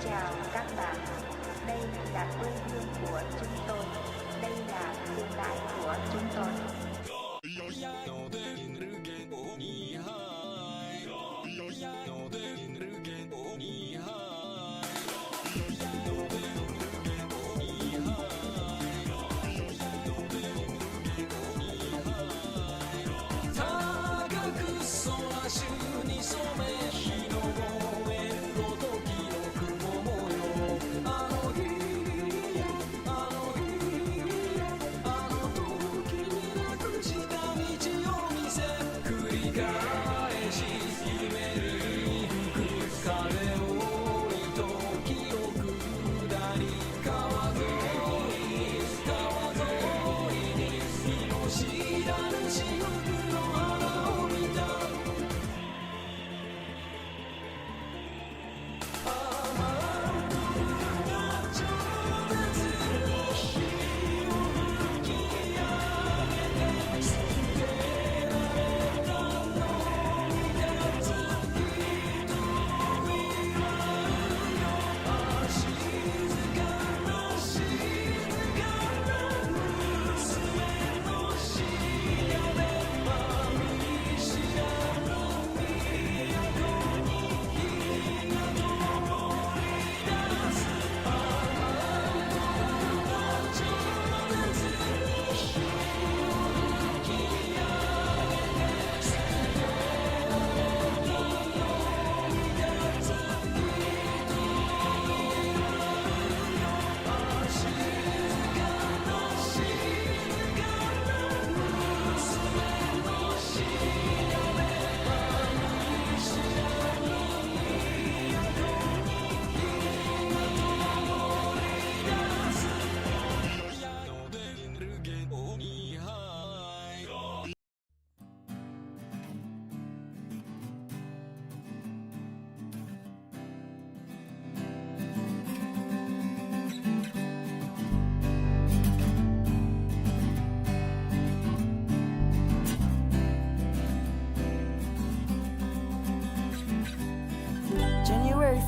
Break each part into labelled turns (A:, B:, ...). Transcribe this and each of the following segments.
A: Chào các bạn, đây là quê hương của chúng tôi, đây là tương lai của chúng tôi.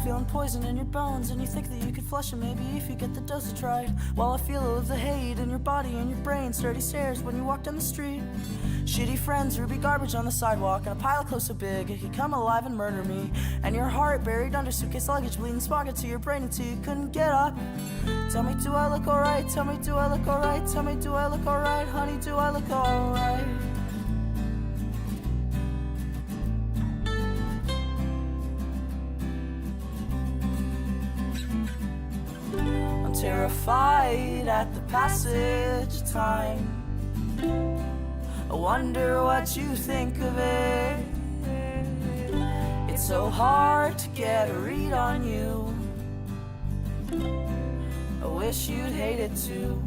B: Feeling poison in your bones, and you think that you could flush it maybe if you get the dosage right. While I feel all of the hate in your body and your brain, sturdy stairs when you walk down the street. Shitty friends, ruby garbage on the sidewalk, and a pile of clothes so big it could come alive and murder me. And your heart buried under suitcase luggage, bleeding smog into your brain until you couldn't get up. Tell me, do I look alright? Tell me, do I look alright? Tell me, do I look alright? Honey, do I look alright? Terrified at the passage of time. I wonder what you think of it. It's so hard to get a read on you. wish you'd hate it too.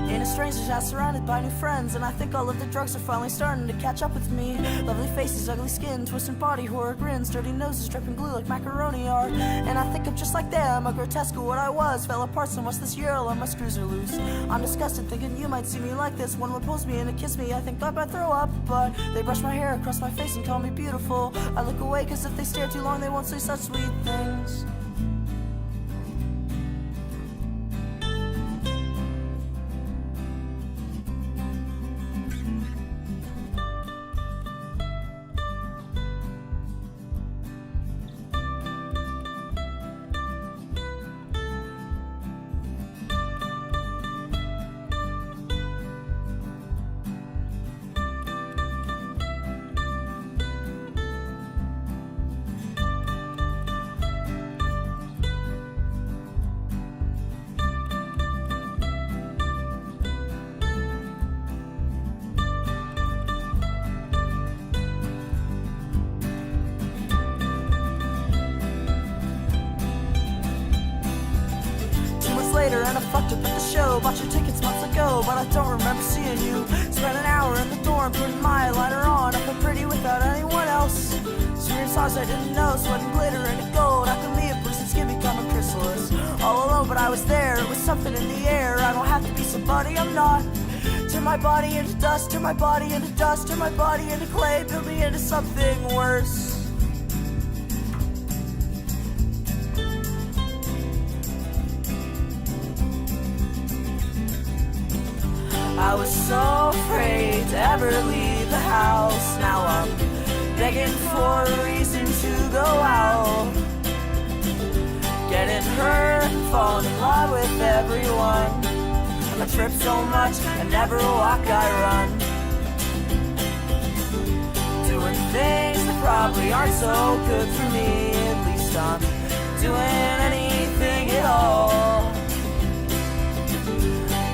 B: In a stranger's house surrounded by new friends, and I think all of the drugs are finally starting to catch up with me. Lovely faces, ugly skin, twisted body, horror grins, dirty noses, dripping glue like macaroni are. And I think I'm just like them, a grotesque of what I was. Fell apart so much this year, all of my screws are loose. I'm disgusted thinking you might see me like this. One would pulls me in and kiss me, I think I might throw up. But they brush my hair across my face and call me beautiful. I look away cause if they stare too long they won't say such sweet things. Later and I fucked up at the show. Bought your tickets months ago, but I don't remember seeing you. Spent an hour in the dorm putting my liner on. I felt pretty without anyone else. Screaming songs I didn't know, sweating glitter into gold. I could leave Bruce and Skip becoming chrysalis. All alone, but I was there. It was something in the air. I don't have to be somebody I'm not. Turn my body into dust, turn my body into dust, turn my body into clay, build me into something worse. I was so afraid to ever leave the house. Now I'm begging for a reason to go out. Getting hurt, falling in love with everyone. I trip so much, I never walk, I run. Doing things that probably aren't so good for me. At least I'm doing anything at all.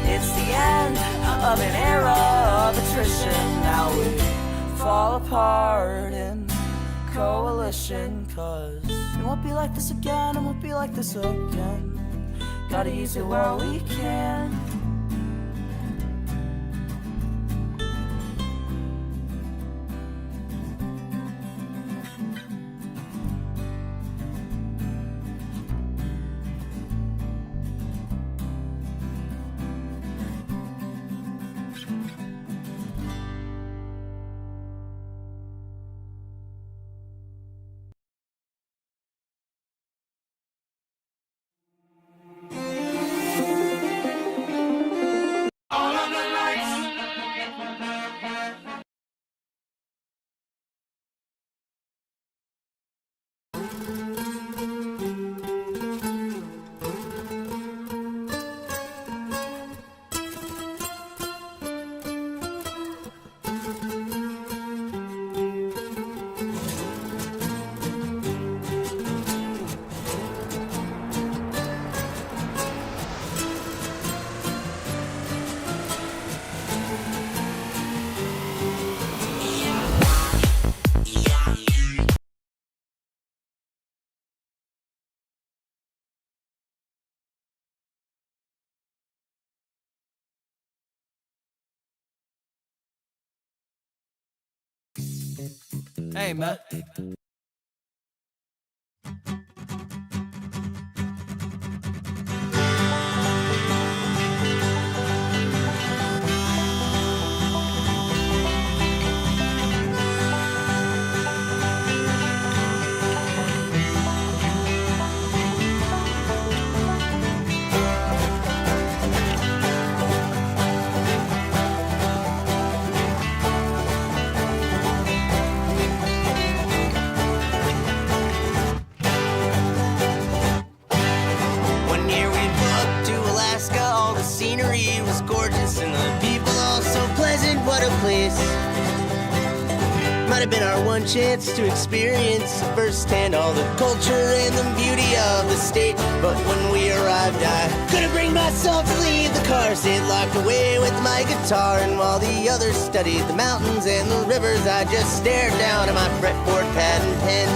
B: It's the end of an era of attrition. Now we fall apart in coalition. Cause it won't be like this again, it won't be like this again. Gotta use it while we can.
C: Hey, man.
D: Might have been our one chance to experience firsthand all the culture and the beauty of the state. But when we arrived, I couldn't bring myself to leave the car. Stayed locked away with my guitar, and while the others studied the mountains and the rivers, I just stared down at my fretboard pad and pen.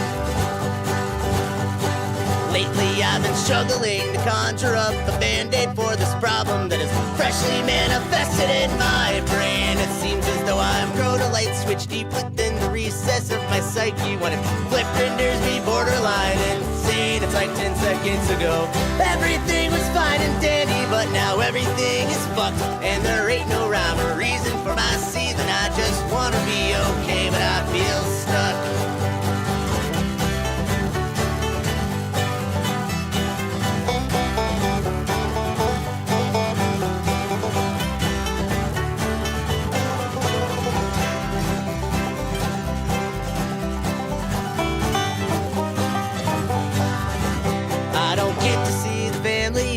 D: Lately I've been struggling to conjure up a band-aid for this problem that is freshly manifested in my brain. It seems as though I've grown a light switch deep within the recess of my psyche. When it flipped renders me borderline insane. It's like 10 seconds ago everything was fine and dandy, but now everything is fucked, and there ain't no rhyme or reason for my seething. I just wanna be okay, but I feel stuck.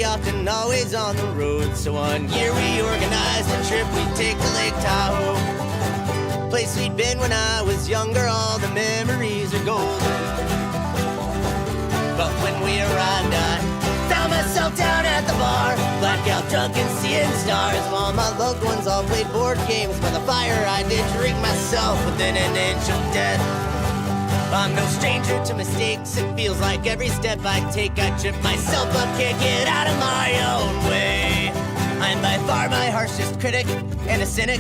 D: Often always on the road, so one year we organized a trip. We'd take to Lake Tahoe, place we'd been when I was younger. All the memories are golden, but when we arrived I found myself down at the bar, blackout drunk and seeing stars, while my loved ones all played board games by the fire. I did drink myself within an inch of death. I'm no stranger to mistakes. It feels like every step I take I trip myself up, can't get out of my own way. I'm by far my harshest critic and a cynic,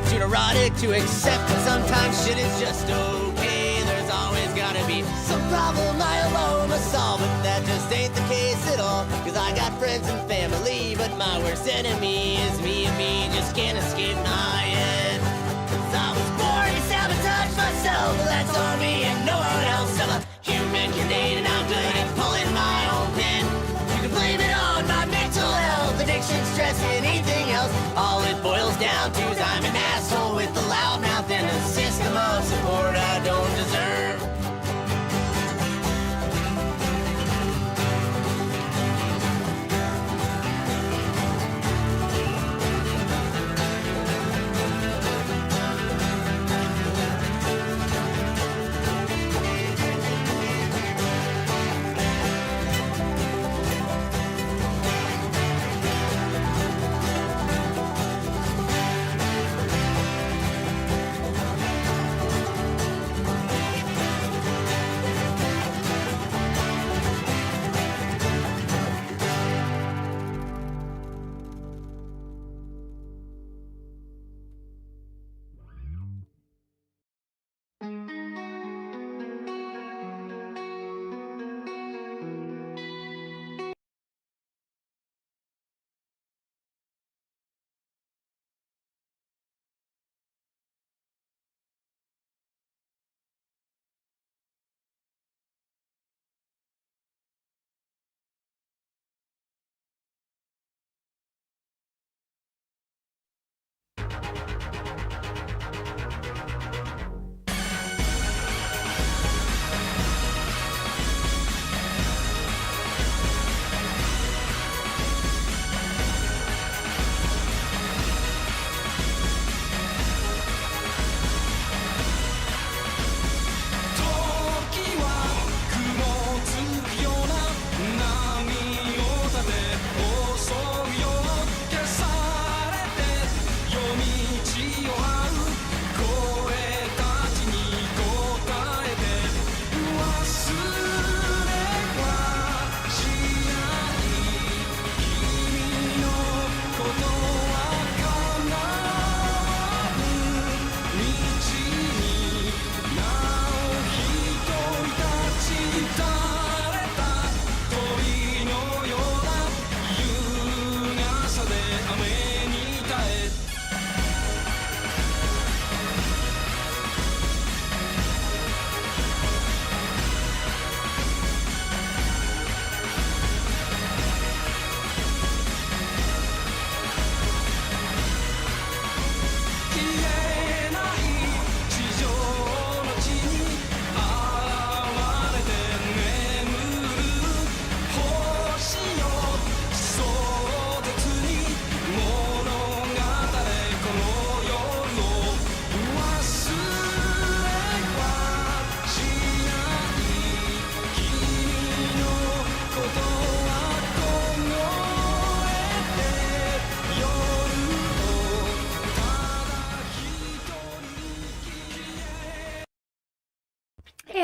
D: too neurotic to accept that sometimes shit is just okay. There's always gotta be some problem I alone must solve, but that just ain't the case at all. Cause I got friends and family, but my worst enemy is me, and me just can't escape my head. Cause I was born to sabotage myself, but that's on me and no one else. I'm a human grenade and I'm good at pulling my own pin. You can blame it on my mental health, addiction, stress, anything else. All it boils down to is I'm an asshole with a loud mouth and a system of support I don't deserve.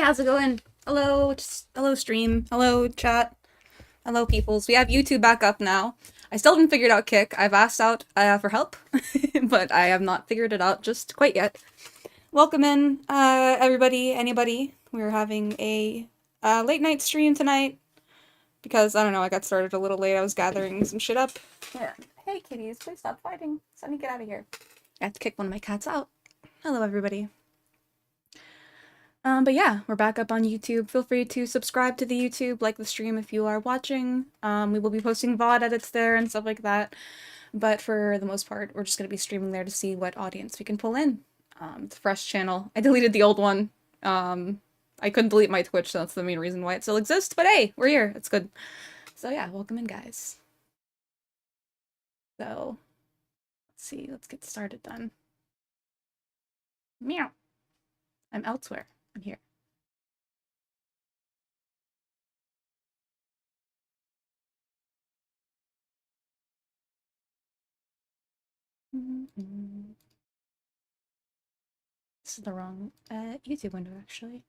E: how's it going? Hello, hello stream, hello chat, hello peoples. We have YouTube back up now. I still haven't figured out Kick. I've asked out for help, but I have not figured it out just quite yet. Welcome in, everybody, anybody. We're having a late night stream tonight because, I don't know, I got started a little late. I was gathering some shit up. Yeah. Hey kitties, please stop fighting. Sunny, get out of here. I have to kick one of my cats out. Hello, everybody. But yeah, we're back up on YouTube. Feel free to subscribe to the YouTube, like the stream if you are watching. We will be posting VOD edits there and stuff like that. But for the most part, we're just going to be streaming there to see what audience we can pull in. It's a fresh channel. I deleted the old one. I couldn't delete my Twitch, so that's the main reason why it still exists. But hey, we're here. It's good. So yeah, welcome in, guys. So, let's see. Let's get started then. Meow. I'm elsewhere. I'm here. This is the wrong YouTube window, actually.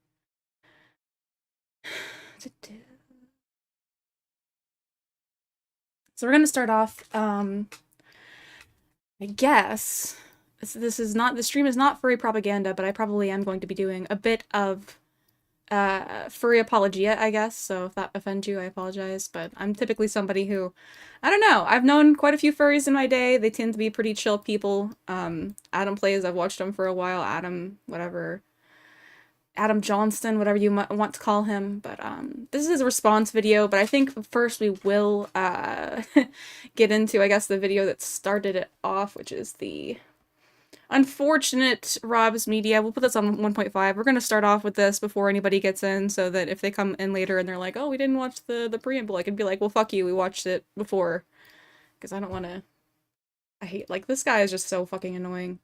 E: So we're gonna start off. I guess this is not, the stream is not furry propaganda, but I probably am going to be doing a bit of furry apologia, I guess. So if that offends you, I apologize. But I'm typically somebody who, I don't know, I've known quite a few furries in my day. They tend to be pretty chill people. Adam Plays, I've watched him for a while. Adam, whatever. Adam Johnston, whatever you might want to call him. But this is a response video, but I think first we will get into, I guess, the video that started it off, which is the unfortunate Rob's Media. We'll put this on 1.5. We're going to start off with this before anybody gets in, so that if they come in later and they're like, oh, we didn't watch the preamble, I can be like, well, fuck you, we watched it before. Because I don't want to... I hate, like, this guy is just so fucking annoying.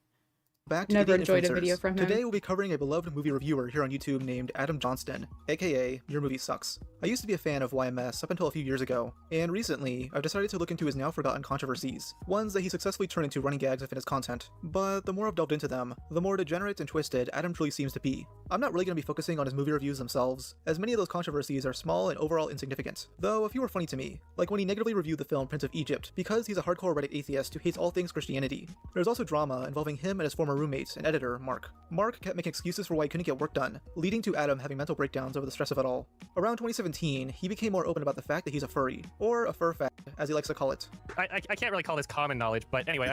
F: Back to
E: Never
F: Idiot
E: enjoyed a
F: Influencers.
E: video from him.
F: Today we'll be covering a beloved movie reviewer here on YouTube named Adam Johnston, aka Your Movie Sucks. I used to be a fan of YMS up until a few years ago, and recently I've decided to look into his now forgotten controversies, ones that he successfully turned into running gags within his content. But the more I've delved into them, the more degenerate and twisted Adam truly seems to be. I'm not really going to be focusing on his movie reviews themselves, as many of those controversies are small and overall insignificant, though a few are funny to me, like when he negatively reviewed the film Prince of Egypt because he's a hardcore Reddit atheist who hates all things Christianity. There's also drama involving him and his former roommate and editor, Mark. Mark kept making excuses for why he couldn't get work done, leading to Adam having mental breakdowns over the stress of it all. Around 2017, he became more open about the fact that he's a furry, or a fur fag, as he likes to call it.
G: I can't really call this common knowledge, but anyway,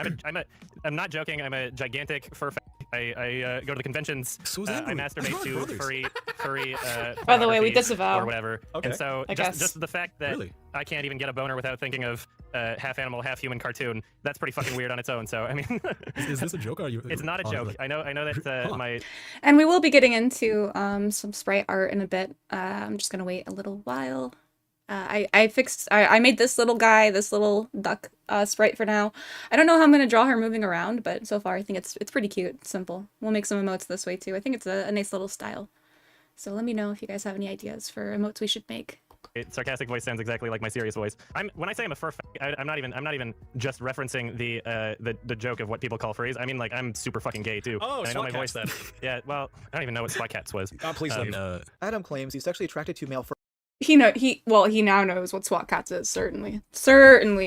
G: I'm not joking. I'm a gigantic fur fag. I go to the conventions. I masturbate to furry.
E: By the way, we
G: pornography
E: disavow.
G: or whatever.
F: Okay.
G: And so
E: I guess.
G: just the fact that I can't even get a boner without thinking of half animal, half human cartoon. That's pretty fucking weird on its own. So I mean,
H: is this a joke? Or are you?
G: It's not a joke. I know that my.
E: And we will be getting into some sprite art in a bit. I'm just gonna wait a little while. I made this little guy, this little duck sprite for now. I don't know how I'm gonna draw her moving around, but so far I think it's pretty cute. It's simple. We'll make some emotes this way too. I think it's a nice little style. So let me know if you guys have any ideas for emotes we should make.
G: Sarcastic voice sounds exactly like my serious voice. When I say I'm a fur fag, I'm not even just referencing the joke of what people call furries. I mean, like, I'm super fucking gay too.
H: Oh,
G: and I know my voice.
H: then.
G: Yeah, well, I don't even know what SWAT cats was.
H: Please let me.
F: Adam claims he's sexually attracted to male
E: He now knows what SWAT cats is, certainly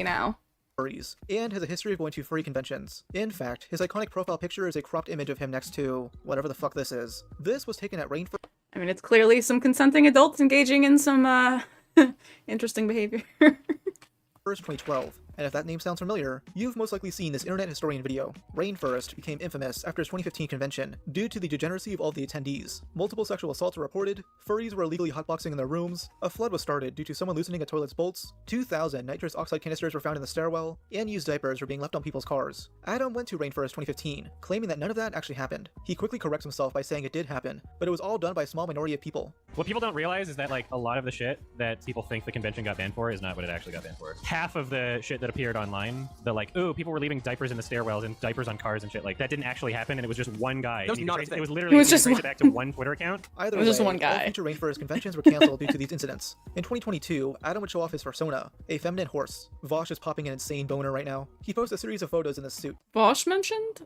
E: now.
F: furries, and has a history of going to furry conventions. In fact, his iconic profile picture is a cropped image of him next to whatever the fuck this is. This was taken at Rainforest
E: I mean, it's clearly some consenting adults engaging in some interesting behavior.
F: 2012. And if that name sounds familiar, you've most likely seen this internet historian video. Rainforest became infamous after his 2015 convention due to the degeneracy of all the attendees. Multiple sexual assaults were reported, furries were illegally hotboxing in their rooms, a flood was started due to someone loosening a toilet's bolts, 2,000 nitrous oxide canisters were found in the stairwell, and used diapers were being left on people's cars. Adam went to Rainforest 2015, claiming that none of that actually happened. He quickly corrects himself by saying it did happen, but it was all done by a small minority of people.
G: What people don't realize is that, like, a lot of the shit that people think the convention got banned for is not what it actually got banned for. Half of the shit that appeared online, the like, oh, people were leaving diapers in the stairwells and diapers on cars and shit, like, that didn't actually happen, and it was just one guy.
H: That was not a
G: it
H: thing.
G: was literally,
E: It was just
G: trace
E: one-
G: it back to one Twitter account.
F: Either
E: It was
F: way,
E: just one guy.
F: all future Rainforest conventions were canceled due to these incidents. In 2022, Adam would show off his persona, a feminine horse. Vosh is popping an insane boner right now. He posts a series of photos in this suit.
E: Vosh mentioned?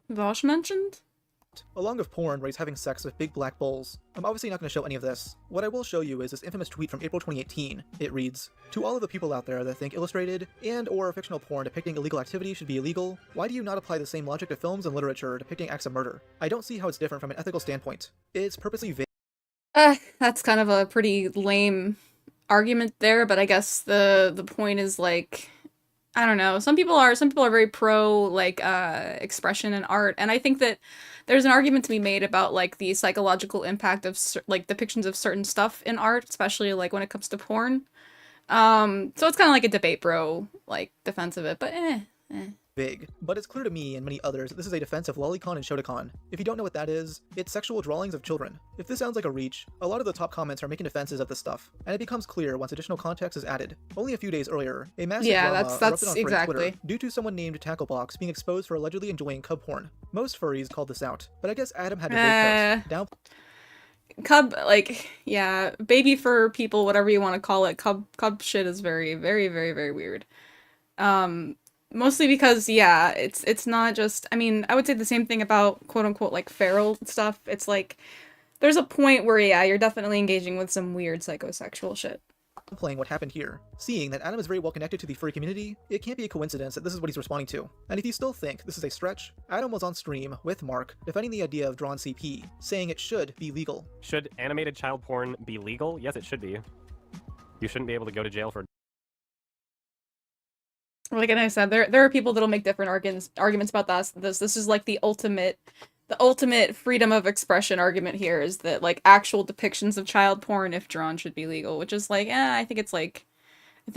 F: along with porn where he's having sex with big black bulls. I'm obviously not going to show any of this. What I will show you is this infamous tweet from April 2018. It reads, "To all of the people out there that think illustrated and or fictional porn depicting illegal activity should be illegal, why do you not apply the same logic to films and literature depicting acts of murder? I don't see how it's different from an ethical standpoint. It's purposely vague."
E: That's kind of a pretty lame argument there, but I guess the point is like, I don't know. Some people are very pro like expression in art, and I think that there's an argument to be made about like the psychological impact of like depictions of certain stuff in art, especially like when it comes to porn. So it's kind of like a debate bro like defense of it, but
F: Big, but it's clear to me and many others that this is a defense of lolicon and shotacon. If you don't know what that is, it's sexual drawings of children. If this sounds like a reach, a lot of the top comments are making defenses of this stuff, and it becomes clear once additional context is added. Only a few days earlier, a massive drama
E: that's
F: erupted on furry
E: exactly.
F: Twitter due to someone named Tacklebox being exposed for allegedly enjoying cub porn. Most furries called this out, but I guess Adam had to break down.
E: Cub, like, yeah, baby fur people, whatever you want to call it, cub shit is very, very, very, very weird. Mostly because, yeah, it's not just, I mean, I would say the same thing about quote-unquote, like, feral stuff. It's like, there's a point where, yeah, you're definitely engaging with some weird psychosexual shit.
F: Playing what happened here. Seeing that Adam is very well connected to the furry community, it can't be a coincidence that this is what he's responding to. And if you still think this is a stretch, Adam was on stream with Mark defending the idea of drawn CP, saying it should be legal.
I: Should animated child porn be legal? Yes, it should be. You shouldn't be able to go to jail for.
E: Like I said, there are people that'll make different arguments about this is like the ultimate freedom of expression argument here is that like actual depictions of child porn, if drawn, should be legal, which is like, I think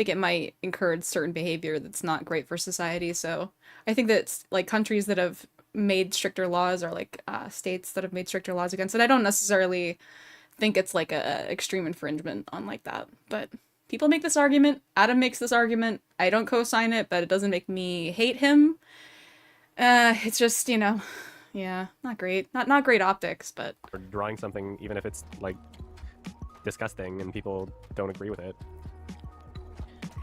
E: it might encourage certain behavior that's not great for society. So I think that like countries that have made stricter laws or like states that have made stricter laws against it, I don't necessarily think it's like a extreme infringement on like that, but people make this argument. Adam makes this argument. I don't co-sign it, but it doesn't make me hate him. It's just, you know, yeah, not great. Not great optics, but...
I: Or drawing something, even if it's, like, disgusting and people don't agree with it.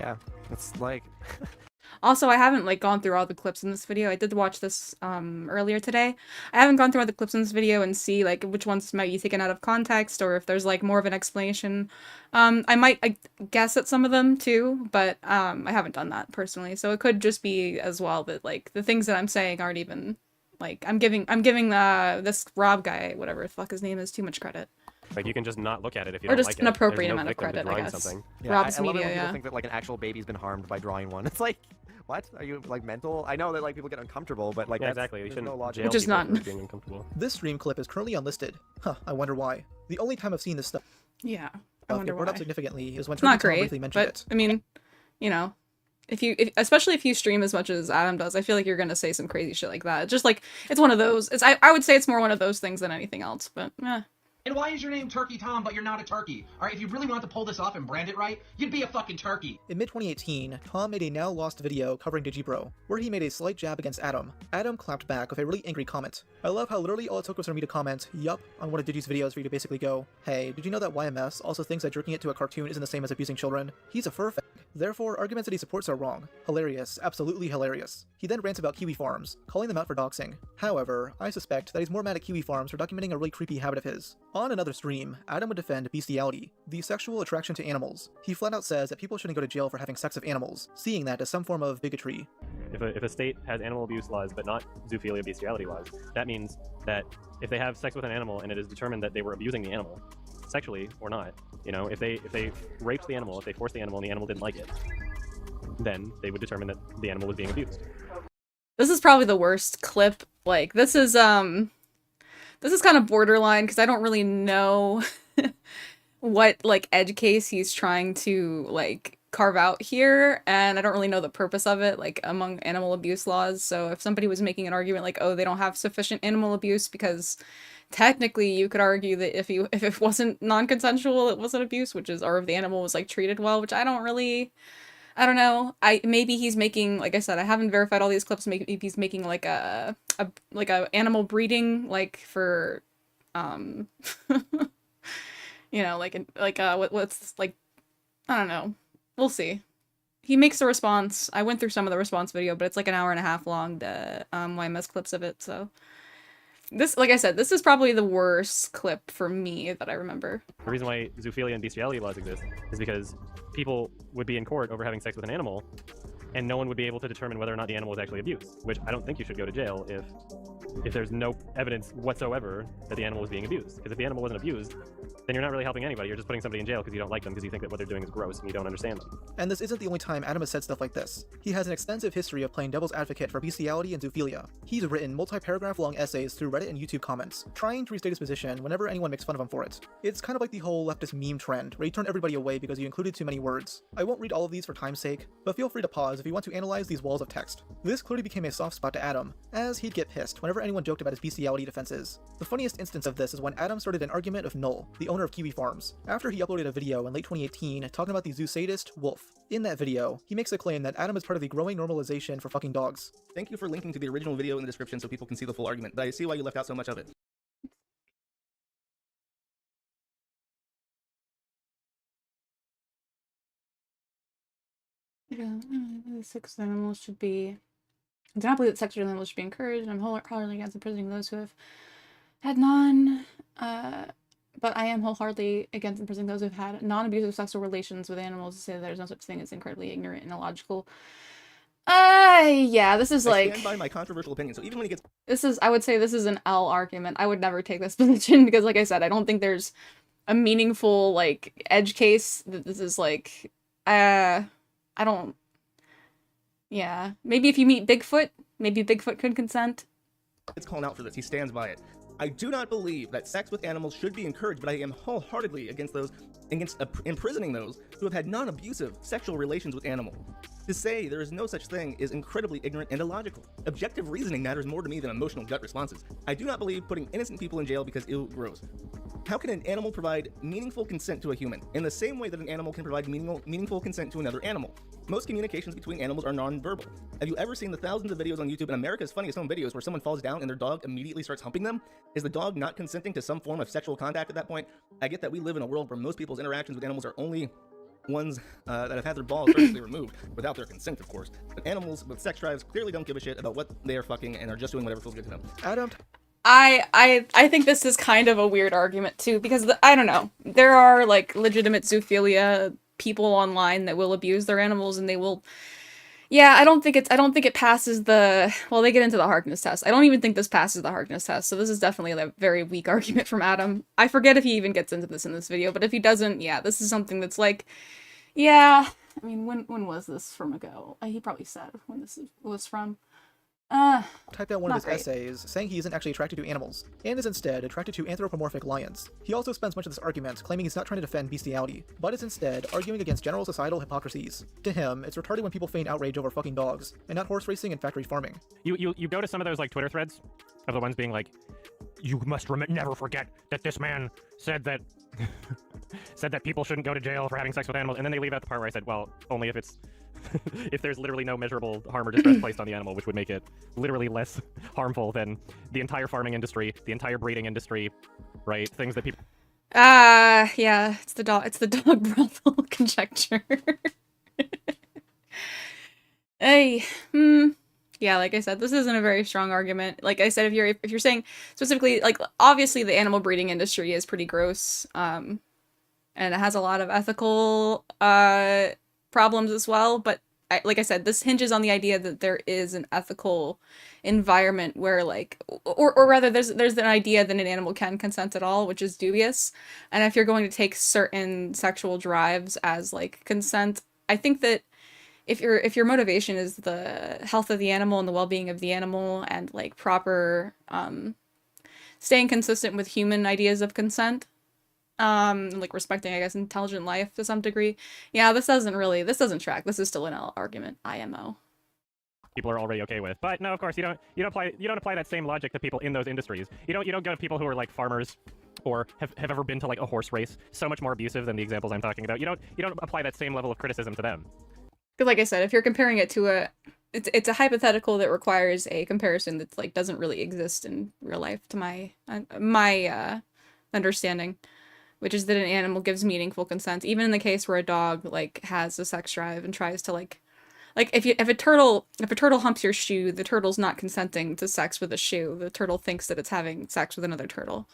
J: Yeah, it's like...
E: Also, I haven't like gone through all the clips in this video. I did watch this earlier today. I haven't gone through all the clips in this video and see like which ones might be taken out of context or if there's like more of an explanation. I might guess at some of them too, but I haven't done that personally. So it could just be as well that like the things that I'm saying aren't even like I'm giving this Rob guy, whatever the fuck his name is, too much credit.
I: Like, you can just not look at it if you
E: or
I: don't
E: just
I: like
E: an
I: it.
E: appropriate
I: There's no
E: amount of
I: victim to
E: credit, I
I: drawing
E: guess.
I: something.
J: Yeah,
E: Rob's
J: I love it
E: media,
J: when people
E: yeah.
J: think that like an actual baby's been harmed by drawing one. It's like, what? Are you like mental? I know that like people get uncomfortable, but like
I: Yeah,
J: that's,
I: exactly. You
J: there's
I: shouldn't
J: no logic.
I: jail
E: Which is
I: people
E: not-
I: for being uncomfortable.
F: This stream clip is currently unlisted. Huh, I wonder why. The only time I've seen this stuff
E: Yeah, I wonder
F: get brought up
E: why.
F: significantly is when
E: It's not
F: Tom
E: great,
F: briefly mentioned
E: but
F: it.
E: I mean, you know, especially if you stream as much as Adam does, I feel like you're gonna say some crazy shit like that. Just like it's one of those. I would say it's more one of those things than anything else. But
K: And why is your name Turkey Tom, but you're not a turkey? Alright, if you really wanted to pull this off and brand it right, you'd be a fucking turkey.
F: In mid-2018, Tom made a now lost video covering Digibro, where he made a slight jab against Adam. Adam clapped back with a really angry comment. I love how literally all it took was for me to comment, yup, on one of Digi's videos for you to basically go, hey, did you know that YMS also thinks that jerking it to a cartoon isn't the same as abusing children? He's a fur fag. Therefore, arguments that he supports are wrong. Hilarious, absolutely hilarious. He then rants about Kiwi Farms, calling them out for doxing. However, I suspect that he's more mad at Kiwi Farms for documenting a really creepy habit of his. On another stream, Adam would defend bestiality, the sexual attraction to animals. He flat out says that people shouldn't go to jail for having sex with animals, seeing that as some form of bigotry.
I: If a state has animal abuse laws but not zoophilia bestiality laws, that means that if they have sex with an animal and it is determined that they were abusing the animal, sexually or not, you know, if they raped the animal, if they forced the animal and the animal didn't like it, then they would determine that the animal was being abused.
E: this is probably the worst clip. Like this is kind of borderline because I don't really know what like edge case he's trying to like carve out here, and I don't really know the purpose of it like among animal abuse laws. So if somebody was making an argument like, oh, they don't have sufficient animal abuse because technically you could argue that if it wasn't non-consensual, it wasn't abuse, which is, or if the animal was like treated well, which I don't know. Maybe he's making, like I said, I haven't verified all these clips. Maybe he's making like a animal breeding, like for, you know, what's like, I don't know. We'll see. He makes the response. I went through some of the response video, but it's like an hour and a half long, the YMS clips of it, so This, like I said, this is probably the worst clip for me that I remember.
G: The reason why zoophilia and bestiality laws exist is because people would be in court over having sex with an animal, and no one would be able to determine whether or not the animal was actually abused, which I don't think you should go to jail if there's no evidence whatsoever that the animal was being abused. Because if the animal wasn't abused, then you're not really helping anybody. You're just putting somebody in jail because you don't like them, because you think that what they're doing is gross and you don't understand them.
F: And this isn't the only time Adam has said stuff like this. He has an extensive history of playing devil's advocate for bestiality and zoophilia. He's written multi-paragraph long essays through Reddit and YouTube comments, trying to restate his position whenever anyone makes fun of him for it. It's kind of like the whole leftist meme trend, where you turn everybody away because you included too many words. I won't read all of these for time's sake, but feel free to pause if you want to analyze these walls of text. This clearly became a soft spot to Adam, as he'd get pissed whenever anyone joked about his bestiality defenses. The funniest instance of this is when Adam started an argument with Null, the owner of Kiwi Farms, after he uploaded a video in late 2018 talking about the zoo sadist, Wolf. In that video, he makes a claim that Adam is part of the growing normalization for fucking dogs.
L: Thank you for linking to the original video in the description so people can see the full argument, but I see why you left out so much of it.
E: Yeah, sex animals should be... I do not believe that sex with animals should be encouraged. I'm wholeheartedly against imprisoning those who have had none. But I am wholeheartedly against imprisoning those who have had non-abusive sexual relations with animals to say that there's no such thing as incredibly ignorant and illogical. Yeah, this is like...
L: I stand by my controversial opinion, so even when he gets...
E: This is, I would say this is an L argument. I would never take this position because, like I said, I don't think there's a meaningful, like, edge case that this is like... I don't... Yeah. Maybe if you meet Bigfoot, maybe Bigfoot could consent.
L: It's calling out for this. He stands by it. I do not believe that sex with animals should be encouraged, but I am wholeheartedly against imprisoning those who have had non-abusive sexual relations with animals. To say there is no such thing is incredibly ignorant and illogical. Objective reasoning matters more to me than emotional gut responses. I do not believe putting innocent people in jail because ew, gross. How can an animal provide meaningful consent to a human in the same way that an animal can provide meaningful consent to another animal? Most communications between animals are non-verbal. Have you ever seen the thousands of videos on YouTube and America's Funniest Home Videos where someone falls down and their dog immediately starts humping them? Is the dog not consenting to some form of sexual contact at that point? I get that we live in a world where most people's interactions with animals are only ones that have had their balls surgically removed, without their consent, of course. But animals with sex drives clearly don't give a shit about what they are fucking and are just doing whatever feels good to them.
F: Adam...
E: I think this is kind of a weird argument too, because I don't know. There are like legitimate zoophilia people online that will abuse their animals and they will... Yeah, I don't think it passes the... Well, they get into the hardness test. I don't even think this passes the hardness test, so this is definitely a very weak argument from Adam. I forget if he even gets into this in this video, but if he doesn't, yeah, this is something that's like... Yeah, I mean, when was this from ago? He probably said when this was from.
F: Typed out one of his essays saying he isn't actually attracted to animals, and is instead attracted to anthropomorphic lions. He also spends much of this argument claiming he's not trying to defend bestiality, but is instead arguing against general societal hypocrisies. To him, it's retarded when people feign outrage over fucking dogs, and not horse racing and factory farming.
G: You go to some of those like Twitter threads of the ones being like, you must never forget that this man said that said that people shouldn't go to jail for having sex with animals, and then they leave out the part where I said, well, only if it's if there's literally no measurable harm or distress placed on the animal, which would make it literally less harmful than the entire farming industry, the entire breeding industry, right? Things that people...
E: Yeah, it's the dog brothel conjecture. Hey, yeah, like I said, this isn't a very strong argument. Like I said, if you're saying specifically, like, obviously the animal breeding industry is pretty gross, and it has a lot of ethical, problems as well, but like I said, this hinges on the idea that there is an ethical environment where, like, or rather there's an idea that an animal can consent at all, which is dubious. And if you're going to take certain sexual drives as like consent, I think that if your motivation is the health of the animal and the well-being of the animal and like proper staying consistent with human ideas of consent, like respecting, I guess, intelligent life to some degree. Yeah, this doesn't track. This is still an L argument, IMO.
G: People are already okay with. But no, of course, you don't apply that same logic to people in those industries. You don't go to people who are like farmers or have ever been to like a horse race, so much more abusive than the examples I'm talking about. You don't apply that same level of criticism to them.
E: Because like I said, if you're comparing it to it's a hypothetical that requires a comparison that like doesn't really exist in real life to my understanding. Which is that an animal gives meaningful consent, even in the case where a dog, like, has a sex drive and tries to, like Like if a turtle humps your shoe, the turtle's not consenting to sex with a shoe. The turtle thinks that it's having sex with another turtle.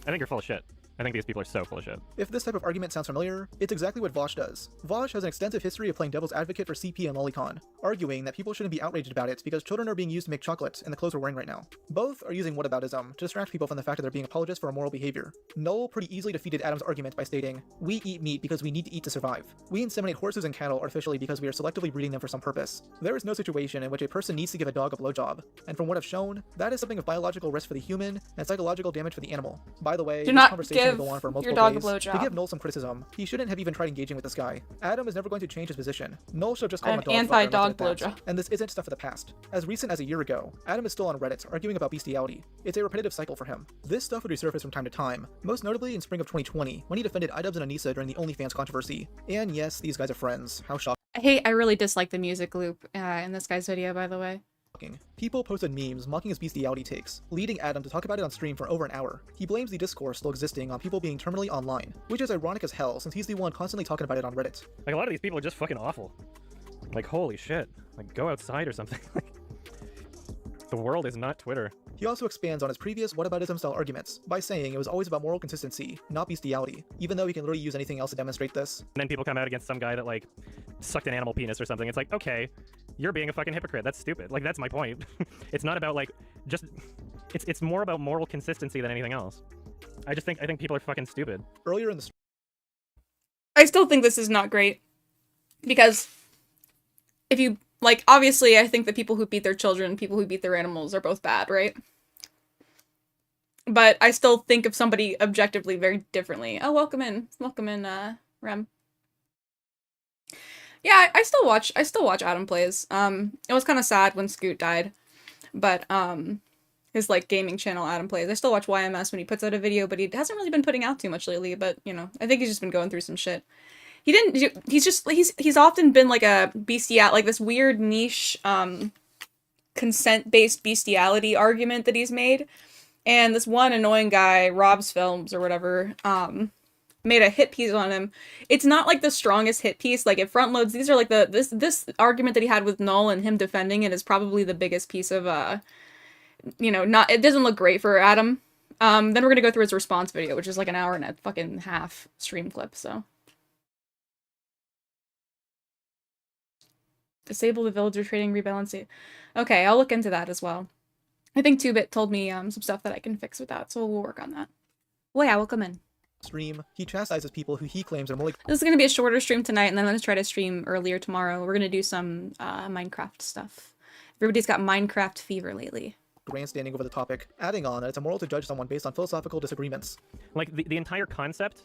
G: I think you're full of shit. I think these people are so full of shit.
F: If this type of argument sounds familiar, it's exactly what Vosh does. Vosh has an extensive history of playing devil's advocate for CP and Lolicon, arguing that people shouldn't be outraged about it because children are being used to make chocolate in the clothes we're wearing right now. Both are using whataboutism to distract people from the fact that they're being apologists for immoral behavior. Noel pretty easily defeated Adam's argument by stating, "We eat meat because we need to eat to survive. We inseminate horses and cattle artificially because we are selectively breeding them for some purpose. There is no situation in which a person needs to give a dog a blowjob, and from what I've shown, that is something of biological risk for the human and psychological damage for the animal." By the way,
E: Do
F: this
E: not
F: conversation
E: give
F: will go on for
E: your
F: multiple
E: dog a
F: days.
E: blowjob.
F: To give Noel some criticism, he shouldn't have even tried engaging with this guy. Adam is never going to change his position. Noel should just call him a
E: I'm
F: dog fucker and
E: anti-dog
F: left it at that.
E: blowjob.
F: And this isn't stuff of the past. As recent as a year ago, Adam is still on Reddit arguing about bestiality. It's a repetitive cycle for him. This stuff would resurface from time to time, most notably in spring of 2020, when he defended iDubbbz and Anissa during the OnlyFans controversy. And yes, these guys are friends. How shocking.
E: I really dislike the music loop in this guy's video, by the way.
F: People posted memes mocking his bestiality takes, leading Adam to talk about it on stream for over an hour. He blames the discourse still existing on people being terminally online, which is ironic as hell since he's the one constantly talking about it on Reddit.
G: Like, a lot of these people are just fucking awful. Like, holy shit. Like, go outside or something. The world is not Twitter.
F: He also expands on his previous whataboutism style arguments by saying it was always about moral consistency, not bestiality, even though he can literally use anything else to demonstrate this.
G: And then people come out against some guy that, like, sucked an animal penis or something. It's like, okay, you're being a fucking hypocrite. That's stupid. Like, that's my point. It's not about, like, just... It's more about moral consistency than anything else. I think people are fucking stupid.
F: Earlier in the
E: I still think this is not great. Because if you... Like, obviously, I think that people who beat their children, people who beat their animals are both bad, right? But I still think of somebody objectively very differently. Oh, welcome in. Welcome in, Rem. Yeah, I still watch Adam Plays. It was kind of sad when Scoot died. But, his, like, gaming channel, Adam Plays. I still watch YMS when he puts out a video, but he hasn't really been putting out too much lately. But, you know, I think he's just been going through some shit. He's often been like a bestiality, like this weird niche, consent-based bestiality argument that he's made. And this one annoying guy, Rob's Films or whatever, made a hit piece on him. It's not like the strongest hit piece, like it front loads. These are like this argument that he had with Null and him defending it is probably the biggest piece of, it doesn't look great for Adam. Then we're gonna go through his response video, which is like an hour and a fucking half stream clip, so. Disable the villager trading rebalancing. Okay, I'll look into that as well. I think 2-Bit told me some stuff that I can fix with that, so we'll work on that. Well, yeah, welcome in.
F: Stream, he chastises people who he claims are more like...
E: This is going to be a shorter stream tonight, and then I'm going to try to stream earlier tomorrow. We're going to do some Minecraft stuff. Everybody's got Minecraft fever lately.
F: Grandstanding over the topic, adding on that it's immoral to judge someone based on philosophical disagreements.
G: Like, the entire concept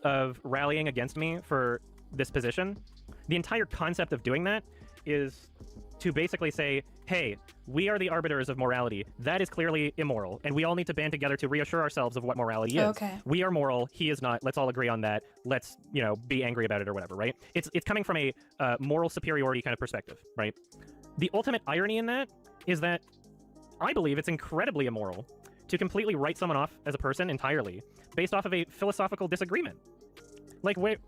G: of rallying against me for this position, the entire concept of doing that is to basically say, hey, we are the arbiters of morality. That is clearly immoral, and we all need to band together to reassure ourselves of what morality is.
E: Okay.
G: We are moral, he is not. Let's all agree on that. Let's, be angry about it or whatever, right? It's coming from a moral superiority kind of perspective, right? The ultimate irony in that is that I believe it's incredibly immoral to completely write someone off as a person entirely based off of a philosophical disagreement. Like, would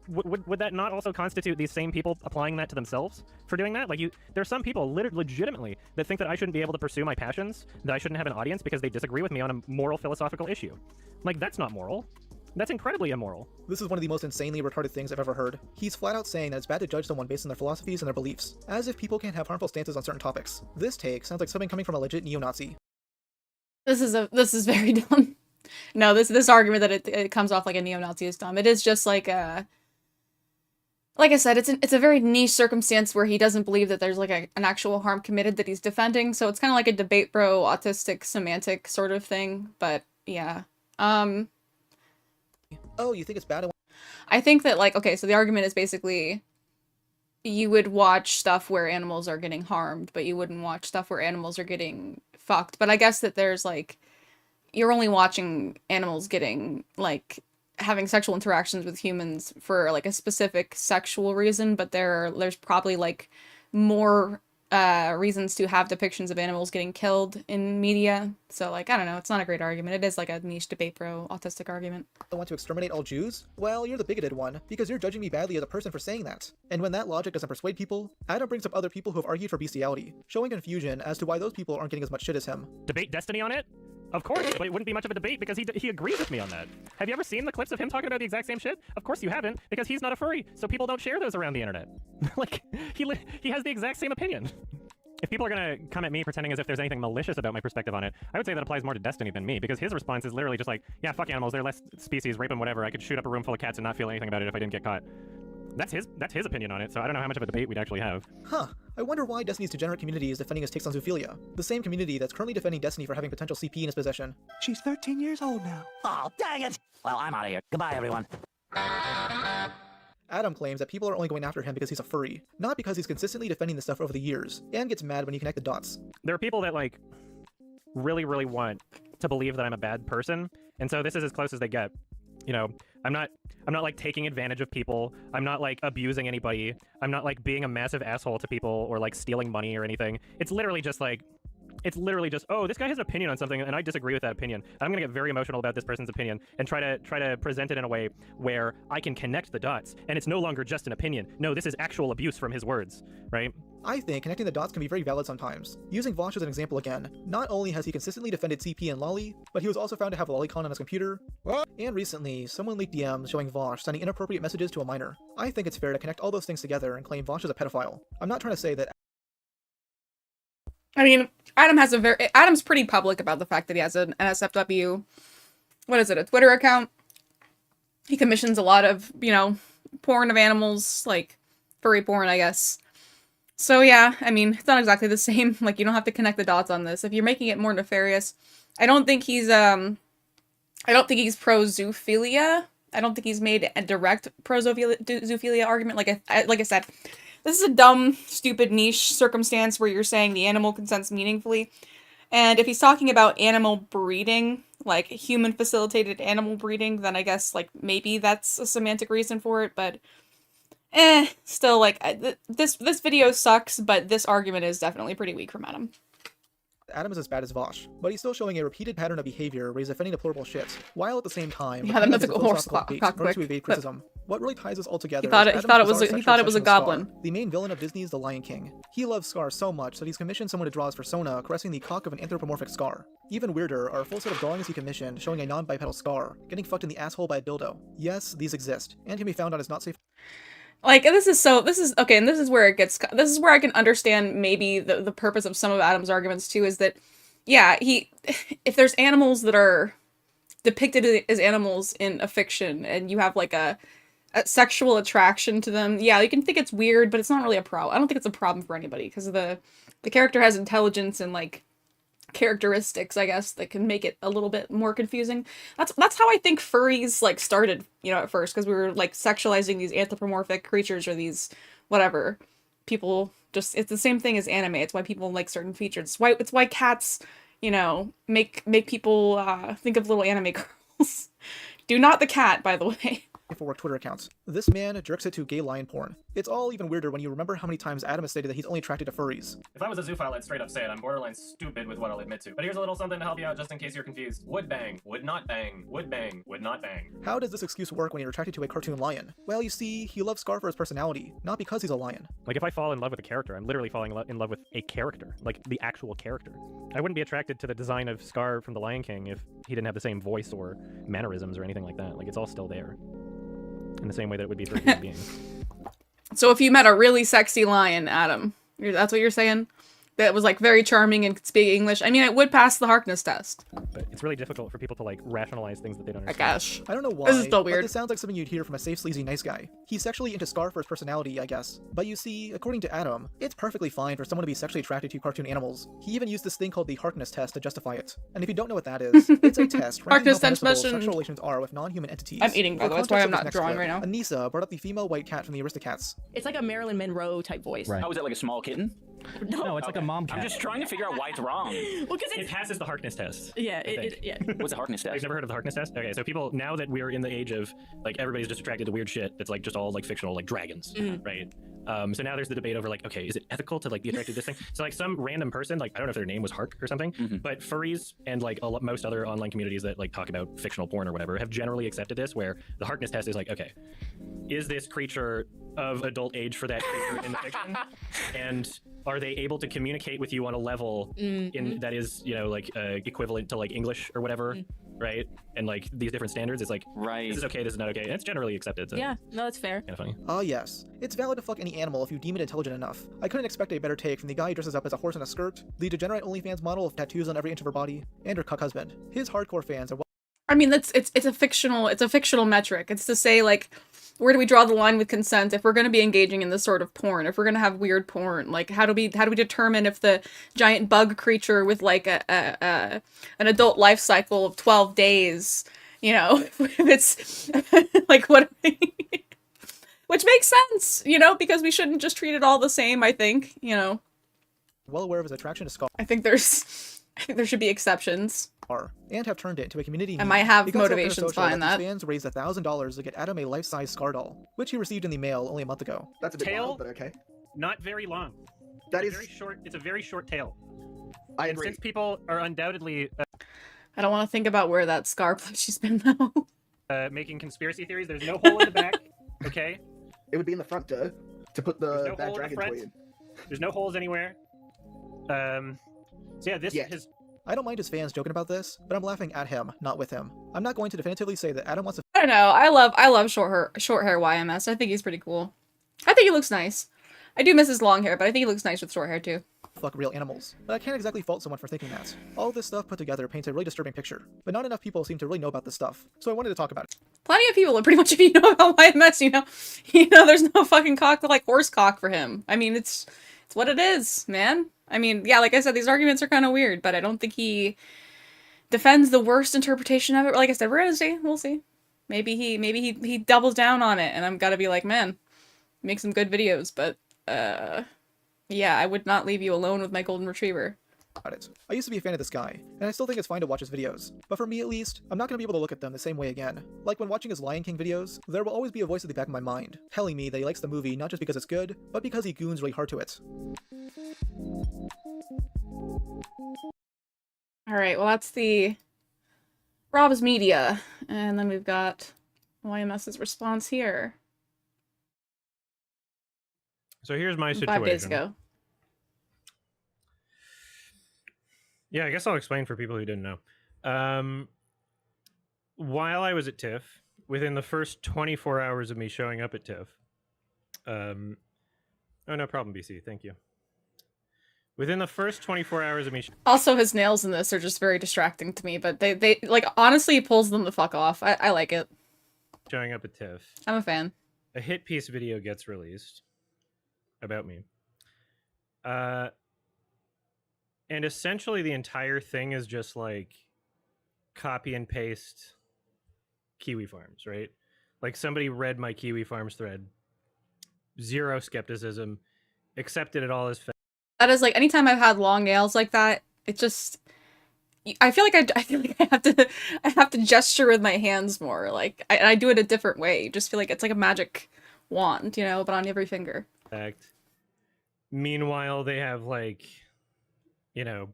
G: that not also constitute these same people applying that to themselves for doing that? Like, there are some people legitimately that think that I shouldn't be able to pursue my passions, that I shouldn't have an audience because they disagree with me on a moral philosophical issue. Like, that's not moral. That's incredibly immoral.
F: This is one of the most insanely retarded things I've ever heard. He's flat out saying that it's bad to judge someone based on their philosophies and their beliefs, as if people can't have harmful stances on certain topics. This take sounds like something coming from a legit neo-Nazi.
E: This is very dumb. No, this argument that it comes off like a neo-Nazi is dumb. It is just like a... Like I said, it's a very niche circumstance where he doesn't believe that there's like an actual harm committed that he's defending, so it's kind of like a debate bro, autistic, semantic sort of thing, but yeah.
F: Oh, you think it's bad?
E: I think that, like, okay, so the argument is basically you would watch stuff where animals are getting harmed, but you wouldn't watch stuff where animals are getting fucked. But I guess that there's, like, you're only watching animals getting, like, having sexual interactions with humans for, like, a specific sexual reason, but there's probably, like, more reasons to have depictions of animals getting killed in media. So, like, I don't know, it's not a great argument. It is like a niche debate pro autistic argument.
F: I want to exterminate all Jews? Well, you're the bigoted one, because you're judging me badly as a person for saying that. And when that logic doesn't persuade people, Adam brings up other people who have argued for bestiality, showing confusion as to why those people aren't getting as much shit as him.
G: Debate Destiny on it? Of course, but it wouldn't be much of a debate because he agrees with me on that. Have you ever seen the clips of him talking about the exact same shit? Of course you haven't, because he's not a furry, so people don't share those around the internet. Like, he has the exact same opinion. If people are gonna come at me pretending as if there's anything malicious about my perspective on it, I would say that applies more to Destiny than me, because his response is literally just like, yeah, fuck animals, they're less species, rape them, whatever. I could shoot up a room full of cats and not feel anything about it if I didn't get caught. That's his opinion on it, so I don't know how much of a debate we'd actually have.
F: Huh. I wonder why Destiny's degenerate community is defending his takes on zoophilia. The same community that's currently defending Destiny for having potential CP in his possession.
B: She's 13 years old now.
M: Oh, dang it! Well, I'm out of here. Goodbye, everyone.
F: Adam claims that people are only going after him because he's a furry, not because he's consistently defending this stuff over the years, and gets mad when you connect the dots.
G: There are people that, like, really, really want to believe that I'm a bad person, and so this is as close as they get. You know, I'm not like taking advantage of people. I'm not like abusing anybody. I'm not like being a massive asshole to people or like stealing money or anything. It's literally just, oh, this guy has an opinion on something and I disagree with that opinion. And I'm gonna get very emotional about this person's opinion and try to present it in a way where I can connect the dots. And it's no longer just an opinion. No, this is actual abuse from his words, right?
F: I think connecting the dots can be very valid sometimes. Using Vosh as an example again, not only has he consistently defended CP and Lolly, but he was also found to have a lolicon on his computer. And recently, someone leaked DMs showing Vosh sending inappropriate messages to a minor. I think it's fair to connect all those things together and claim Vosh is a pedophile. I'm not trying to say that.
E: I mean, Adam's pretty public about the fact that he has an NSFW, a Twitter account. He commissions a lot of, you know, porn of animals, like furry porn, I guess. So yeah, I mean, it's not exactly the same. Like, you don't have to connect the dots on this. If you're making it more nefarious, I don't think he's pro-zoophilia. I don't think he's made a direct pro-zoophilia argument. Like I said, this is a dumb, stupid niche circumstance where you're saying the animal consents meaningfully. And if he's talking about animal breeding, like human-facilitated animal breeding, then I guess, like, maybe that's a semantic reason for it, but still, like, this video sucks, but this argument is definitely pretty weak from Adam.
F: Adam is as bad as Vosh, but he's still showing a repeated pattern of behavior where he's defending deplorable shit, while at the same time,
E: yeah, that mythical horse clock
F: in order to evade criticism. What really ties us all together?
E: He thought it was a goblin.
F: Scar, the main villain of Disney's The Lion King. He loves Scar so much that he's commissioned someone to draw his persona, caressing the cock of an anthropomorphic Scar. Even weirder are a full set of drawings he commissioned showing a non-bipedal Scar getting fucked in the asshole by a dildo. Yes, these exist and can be found on his not safe.
E: Like, this is okay, and this is where I can understand maybe the purpose of some of Adam's arguments too, is that, yeah, if there's animals that are depicted as animals in a fiction, and you have like a sexual attraction to them, yeah, you can think it's weird, but it's not really a problem. I don't think it's a problem for anybody, because the character has intelligence and, like, characteristics, I guess, that can make it a little bit more confusing. That's how I think furries, like, started, you know, at first, because we were, like, sexualizing these anthropomorphic creatures or these whatever. People just, it's the same thing as anime. It's why people like certain features. It's why cats, you know, make people think of little anime girls. Do not the cat, by the way.
F: For work Twitter accounts. This man jerks it to gay lion porn. It's all even weirder when you remember how many times Adam has stated that he's only attracted to furries.
I: If I was a zoophile, I'd straight up say it. I'm borderline stupid with what I'll admit to. But here's a little something to help you out just in case you're confused. Would bang, would not bang, would bang, would not bang.
F: How does this excuse work when you're attracted to a cartoon lion? Well, you see, he loves Scar for his personality, not because he's a lion.
G: Like, if I fall in love with a character, I'm literally falling in love with a character, like the actual character. I wouldn't be attracted to the design of Scar from The Lion King if he didn't have the same voice or mannerisms or anything like that. Like, it's all still there. In the same way that it would be for a human being.
E: So if you met a really sexy lion, Adam, that's what you're saying? That was, like, very charming and could speak English. I mean, it would pass the Harkness test.
G: But it's really difficult for people to, like, rationalize things that they don't understand.
E: I guess.
F: I don't know why,
E: this is still weird.
F: But this sounds like something you'd hear from a safe, sleazy, nice guy. He's sexually into Scar for his personality, I guess. But you see, according to Adam, it's perfectly fine for someone to be sexually attracted to cartoon animals. He even used this thing called the Harkness test to justify it. And if you don't know what that is, it's a test ranking how permissible sexual relations are with non-human entities.
E: I'm eating, by the way, that's why I'm not drawing right now.
F: Anissa brought up the female white cat from the Aristocats.
N: It's like a Marilyn Monroe type voice.
M: Right. Oh, is it like a small kitten?
G: No, it's like a mom cat.
M: I'm just trying to figure out why it's wrong.
N: Well, because
G: It passes the Harkness test.
N: yeah,
G: I think.
N: yeah.
M: What's a Harkness test?
G: You've never heard of the Harkness test? Okay, so people, now that we're in the age of, like, everybody's just attracted to weird shit that's, like, just all, like, fictional, like, dragons, right? So now there's the debate over, like, okay, is it ethical to, like, be attracted to this thing? So, like, some random person, like, I don't know if their name was Hark or something, but furries and, like, most other online communities that, like, talk about fictional porn or whatever have generally accepted this, where the Harkness test is like, okay, is this creature of adult age for that creature in the fiction? And are they able to communicate with you on a level that is, you know, like equivalent to like English or whatever, right? And like these different standards is like, this is okay, this is not okay. And it's generally accepted. So
N: Yeah, no, that's fair.
G: kind of funny.
F: Yes. It's valid to fuck any animal if you deem it intelligent enough. I couldn't expect a better take from the guy who dresses up as a horse in a skirt, the degenerate OnlyFans model with tattoos on every inch of her body, and her cuck husband. His hardcore fans are
E: I mean, it's a fictional metric. It's to say, like, where do we draw the line with consent if we're going to be engaging in this sort of porn? If we're going to have weird porn, like how do we determine if the giant bug creature with like an adult life cycle of 12 days, you know, if it's like what which makes sense, you know, because we shouldn't just treat it all the same, I think, you know.
F: well aware of his attraction to Scar,
E: I think there should be exceptions.
F: and have turned it into a community
E: I
F: meme.
E: might have
F: Because of
E: motivations
F: parasocial
E: behind
F: his
E: that.
F: fans raised $1,000 to get Adam a life-size Scar doll, which he received in the mail only a month ago.
J: That's a bit
G: Tail?
J: wild, but okay.
G: Not very long.
J: That
G: It's
J: is
G: very short. It's a very short tail.
J: I
G: And
J: agree.
G: since people are undoubtedly
E: I don't want to think about where that scar plushie's been though.
G: making conspiracy theories, there's no hole in the back. Okay,
J: It would be in the front door to put
G: There's
J: the
G: no
J: bad
G: hole in the
J: dragon
G: front.
J: toy in.
G: there's no holes anywhere. So yeah, this
J: Yet.
G: is.
F: I don't mind his fans joking about this, but I'm laughing at him, not with him. I'm not going to definitively say that Adam wants to
E: I don't know. I love short hair YMS. I think he's pretty cool. I think he looks nice. I do miss his long hair, but I think he looks nice with short hair too.
F: fuck real animals. But I can't exactly fault someone for thinking that. All this stuff put together paints a really disturbing picture, but not enough people seem to really know about this stuff, so I wanted to talk about it.
E: Plenty of people, pretty much, if you know about YMS, you know there's no fucking cock like horse cock for him. I mean, it's what it is, man. I mean, yeah, like I said, these arguments are kind of weird, but I don't think he defends the worst interpretation of it. Like I said, we're gonna see. We'll see. Maybe he doubles down on it, and I'm gotta be like, man, make some good videos, but yeah, I would not leave you alone with my golden retriever.
F: I used to be a fan of this guy, and I still think it's fine to watch his videos, but for me at least, I'm not going to be able to look at them the same way again. Like when watching his Lion King videos, there will always be a voice at the back of my mind, telling me that he likes the movie not just because it's good, but because he goons really hard to it.
E: Alright, well that's the Rob's Media, and then we've got YMS's response here.
G: So here's my situation.
E: 5 days ago.
G: Yeah, I guess I'll explain for people who didn't know. While I was at TIFF, within the first 24 hours of me showing up at TIFF, oh, no problem, BC, thank you. Within the first 24 hours of me...
E: Also, his nails in this are just very distracting to me, but they like, honestly, he pulls them the fuck off. I like it.
G: Showing up at TIFF.
E: I'm a fan.
G: A Hitpiece video gets released about me. And essentially the entire thing is just like copy and paste Kiwi Farms, right? Like somebody read my Kiwi Farms thread, zero skepticism, accepted it all as fact.
E: That is like, anytime I've had long nails like that, it just, I feel like I have to gesture with my hands more. Like I do it a different way. You just feel like it's like a magic wand, you know, but on every finger.
G: Meanwhile, they have like, you know,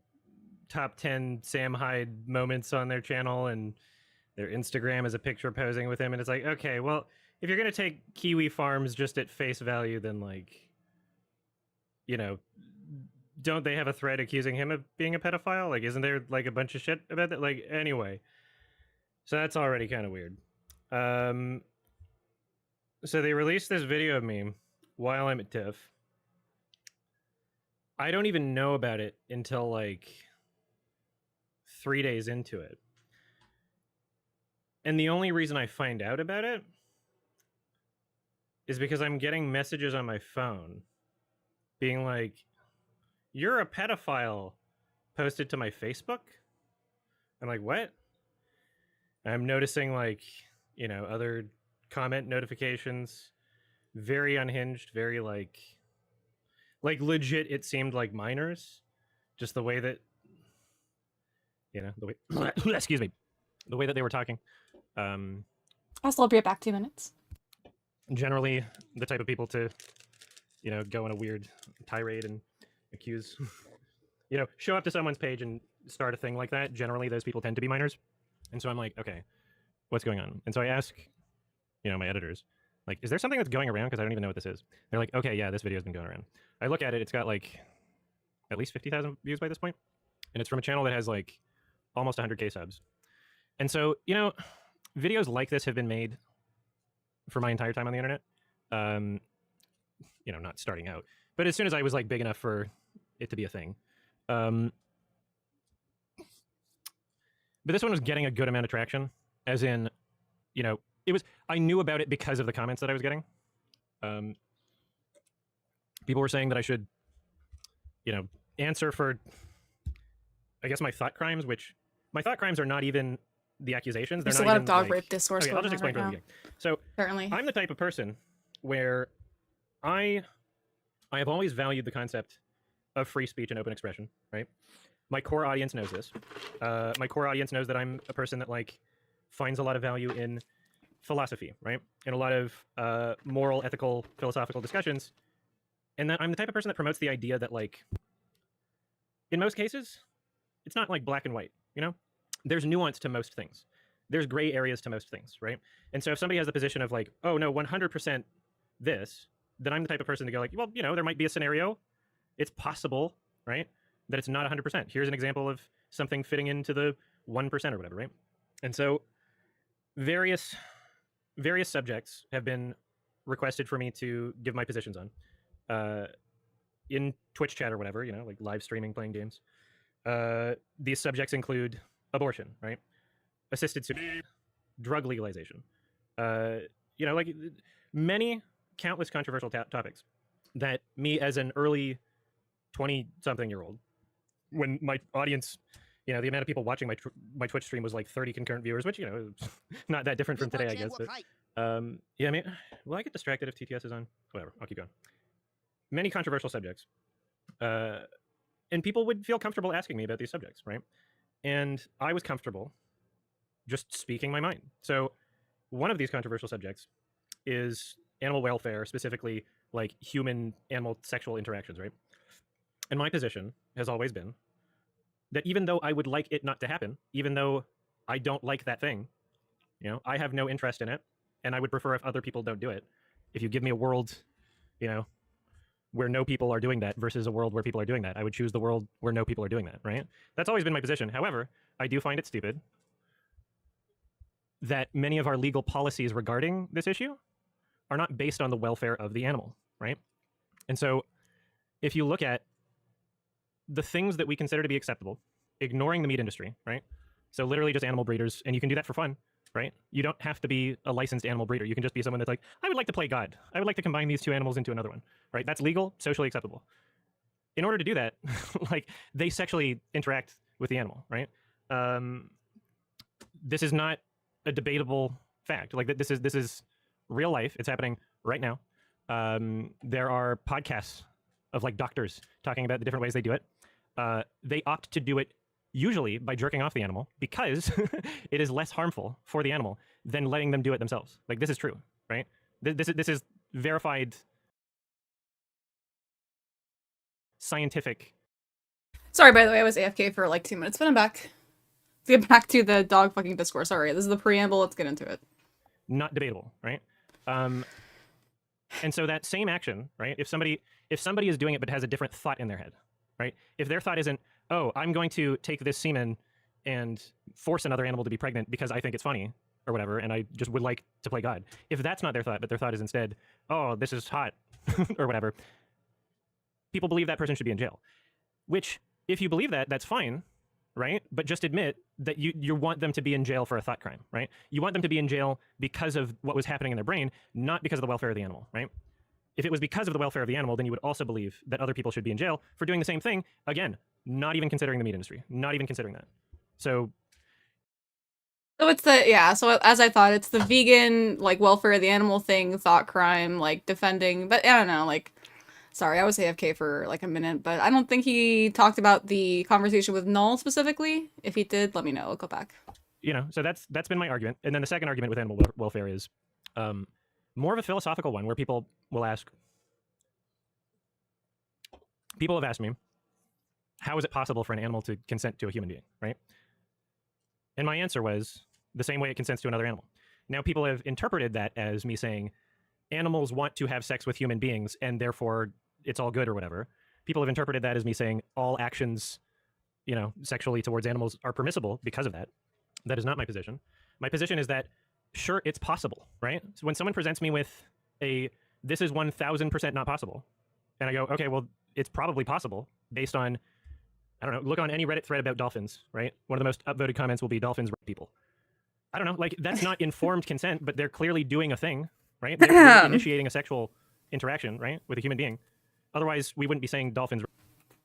G: top 10 Sam Hyde moments on their channel, and their Instagram is a picture posing with him, and it's like, okay, well, if you're gonna take Kiwi Farms just at face value, then like, you know, don't they have a thread accusing him of being a pedophile? Like, isn't there like a bunch of shit about that? Like, anyway, so that's already kind of weird. So they released this video of me while I'm at TIFF. I don't even know about it until like 3 days into it. And the only reason I find out about it is because I'm getting messages on my phone being like, "You're a pedophile," posted to my Facebook. I'm like, what? I'm noticing like, you know, other comment notifications, very unhinged, very like Like legit, it seemed like minors, just the way that, you know, the way excuse me, the way that they were talking.
E: I'll still be back 2 minutes.
G: Generally, the type of people to, you know, go on a weird tirade and accuse, you know, show up to someone's page and start a thing like that. Generally, those people tend to be minors, and so I'm like, okay, what's going on? And so I ask, you know, my editors, like, is there something that's going around? Because I don't even know what this is. They're like, okay, yeah, this video's been going around. I look at it, it's got like at least 50,000 views by this point, and it's from a channel that has like almost 100K subs. And so, you know, videos like this have been made for my entire time on the internet. You know, not starting out, but as soon as I was like big enough for it to be a thing. But this one was getting a good amount of traction, as in, you know, I knew about it because of the comments that I was getting. People were saying that I should, you know, answer for, I guess, my thought crimes, which my thought crimes are not even the accusations.
E: There's
G: They're
E: a
G: not
E: lot
G: even,
E: of dog
G: like,
E: rape discourse
G: okay,
E: going
G: I'll just
E: on
G: explain
E: right
G: from the
E: now.
G: beginning. So
E: Apparently,
G: I'm the type of person where I have always valued the concept of free speech and open expression, right? My core audience knows this. My core audience knows that I'm a person that like finds a lot of value in philosophy, right? In a lot of moral, ethical, philosophical discussions. And that I'm the type of person that promotes the idea that, like, in most cases, it's not like black and white, you know? There's nuance to most things. There's gray areas to most things, right? And so if somebody has the position of like, oh no, 100% this, then I'm the type of person to go like, well, you know, there might be a scenario, it's possible, right, that it's not 100%. Here's an example of something fitting into the 1% or whatever, right? And so various subjects have been requested for me to give my positions on in Twitch chat or whatever, you know, like live streaming, playing games. These subjects include abortion, right? Assisted suicide, drug legalization, you know, like many countless controversial topics that me as an early 20-something-year-old, when my audience, you know, the amount of people watching my Twitch stream was like 30 concurrent viewers, which, you know, not that different from today, I guess. But yeah, I mean, will I get distracted if TTS is on? Whatever, I'll keep going. Many controversial subjects, and people would feel comfortable asking me about these subjects, right? And I was comfortable just speaking my mind. So one of these controversial subjects is animal welfare, specifically like human-animal sexual interactions, right? And my position has always been that even though I would like it not to happen, even though I don't like that thing, you know, I have no interest in it, and I would prefer if other people don't do it. If you give me a world, you know, where no people are doing that versus a world where people are doing that, I would choose the world where no people are doing that, right? That's always been my position. However, I do find it stupid that many of our legal policies regarding this issue are not based on the welfare of the animal, right? And so if you look at the things that we consider to be acceptable, ignoring the meat industry, right? So literally just animal breeders, and you can do that for fun, right? You don't have to be a licensed animal breeder. You can just be someone that's like, I would like to play God. I would like to combine these two animals into another one, right? That's legal, socially acceptable. In order to do that, like, they sexually interact with the animal, right? This is not a debatable fact. Like, this is real life. It's happening right now. There are podcasts of like doctors talking about the different ways they do it. They opt to do it usually by jerking off the animal because it is less harmful for the animal than letting them do it themselves. Like, this is true, right? This is verified scientific.
E: Sorry, by the way, I was AFK for like 2 minutes, but I'm back. Let's get back to the dog fucking discourse. Sorry, this is the preamble. Let's get into it.
G: Not debatable, right? And so that same action, right? If somebody is doing it but has a different thought in their head, right? If their thought isn't, oh, I'm going to take this semen and force another animal to be pregnant because I think it's funny or whatever, and I just would like to play God. If that's not their thought, but their thought is instead, oh, this is hot or whatever, people believe that person should be in jail. Which, if you believe that, that's fine, right? But just admit that you want them to be in jail for a thought crime, right? You want them to be in jail because of what was happening in their brain, not because of the welfare of the animal, right? If it was because of the welfare of the animal, then you would also believe that other people should be in jail for doing the same thing. Again, not even considering the meat industry, not even considering that. So
E: it's so as I thought, it's the vegan, like, welfare of the animal thing, thought crime, like, defending, but I don't know, like, Sorry, I was AFK for like a minute, but I don't think he talked about the conversation with Null specifically. If he did, let me know. I'll go back.
G: You know, so that's been my argument. And then the second argument with animal welfare is more of a philosophical one, where people will ask. People have asked me, how is it possible for an animal to consent to a human being, right? And my answer was the same way it consents to another animal. Now, people have interpreted that as me saying animals want to have sex with human beings and therefore it's all good or whatever. People have interpreted that as me saying all actions, you know, sexually towards animals are permissible because of that. That is not my position. My position is that, sure, it's possible, right? So when someone presents me with a, this is 1000% not possible, and I go, okay, well, it's probably possible based on, I don't know, look on any Reddit thread about dolphins, right? One of the most upvoted comments will be dolphins rape people. I don't know, like, that's not informed consent, but they're clearly doing a thing, right? They're initiating a sexual interaction, right, with a human being. Otherwise, we wouldn't be saying dolphins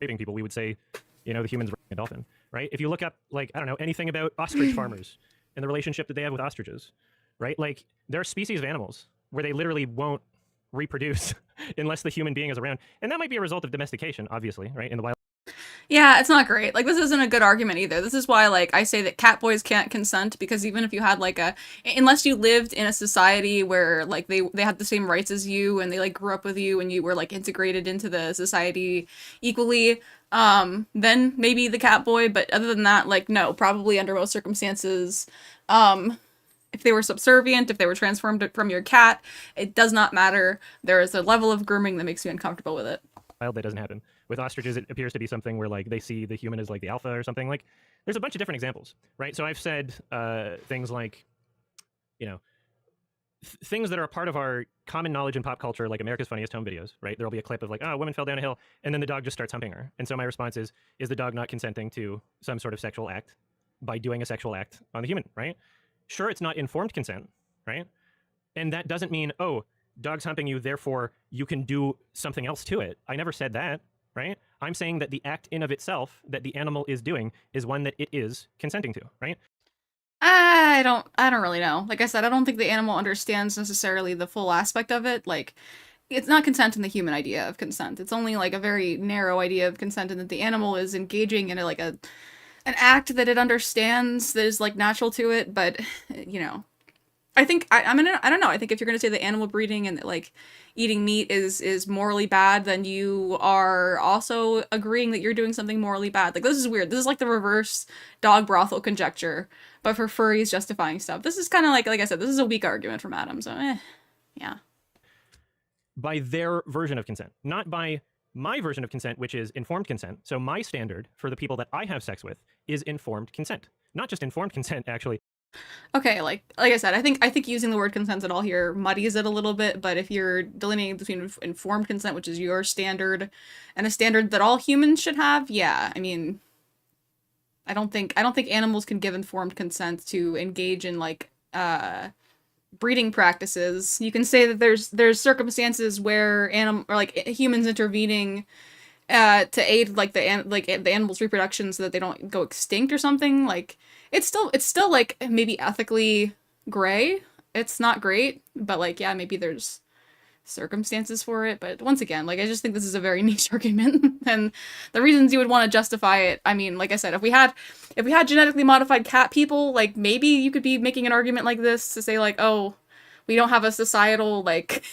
G: raping people. We would say, you know, the human's raping a dolphin, right? If you look up, like, I don't know, anything about ostrich farmers and the relationship that they have with ostriches, right? Like, there are species of animals where they literally won't reproduce unless the human being is around. And that might be a result of domestication, obviously, right, in the wild.
E: Yeah, it's not great. Like, this isn't a good argument either. This is why, like, I say that cat boys can't consent, because even if you had, like, unless you lived in a society where, like, they had the same rights as you, and they, like, grew up with you, and you were, like, integrated into the society equally, then maybe the cat boy, but other than that, like, no, probably under most circumstances, if they were subservient, if they were transformed from your cat, it does not matter. There is a level of grooming that makes you uncomfortable with it.
G: Wild, that doesn't happen. With ostriches, it appears to be something where, like, they see the human as, like, the alpha or something. Like, there's a bunch of different examples, right? So I've said things like, you know, things that are a part of our common knowledge in pop culture, like America's Funniest Home Videos, right? There'll be a clip of, like, oh, a woman fell down a hill, and then the dog just starts humping her. And so my response is the dog not consenting to some sort of sexual act by doing a sexual act on the human, right? Sure, it's not informed consent, right? And that doesn't mean, oh, dog's humping you, therefore you can do something else to it. I never said that, right? I'm saying that the act in of itself that the animal is doing is one that it is consenting to, right?
E: I don't really know. Like I said, I don't think the animal understands necessarily the full aspect of it. Like, it's not consent in the human idea of consent. It's only, like, a very narrow idea of consent, and that the animal is engaging in an act that it understands, that is, like, natural to it. But, you know, I think I don't know. I think if you're gonna say that animal breeding and, like, eating meat is morally bad, then you are also agreeing that you're doing something morally bad. Like, this is weird. This is like the reverse dog brothel conjecture, but for furries justifying stuff. This is kind of like I said, this is a weak argument from Adam. So, yeah.
G: By their version of consent, not by my version of consent, which is informed consent. So my standard for the people that I have sex with is informed consent, not just informed consent, actually.
E: Okay, like I said, I think using the word consent at all here muddies it a little bit, but if you're delineating between informed consent, which is your standard, and a standard that all humans should have, yeah, I mean, I don't think animals can give informed consent to engage in, like, breeding practices. You can say that there's circumstances where humans intervening to aid, like, the animal's reproduction so that they don't go extinct or something. Like, it's still like, maybe ethically gray. It's not great, but, like, yeah, maybe there's circumstances for it. But once again, like, I just think this is a very niche argument, and the reasons you would want to justify it, I mean, like I said, if we had genetically modified cat people, like, maybe you could be making an argument like this to say, like, oh, we don't have a societal, like,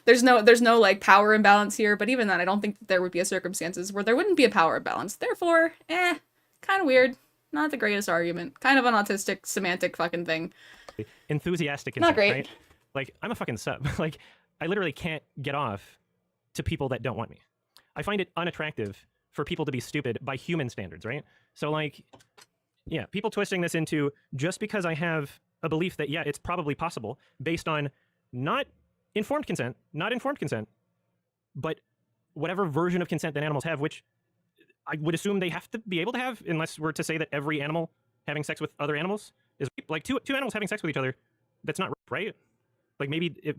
E: there's no like power imbalance here. But even then, I don't think that there would be a circumstances where there wouldn't be a power imbalance. Therefore, kind of weird. Not the greatest argument. Kind of an autistic semantic fucking thing.
G: Enthusiastic
E: consent, not great.
G: Right? Like, I'm a fucking sub. Like, I literally can't get off to people that don't want me. I find it unattractive for people to be stupid by human standards, right? So, like, yeah, people twisting this into just because I have a belief that, yeah, it's probably possible based on not informed consent, but whatever version of consent that animals have, which I would assume they have to be able to have, unless we're to say that every animal having sex with other animals is like two animals having sex with each other. That's not right. Like, maybe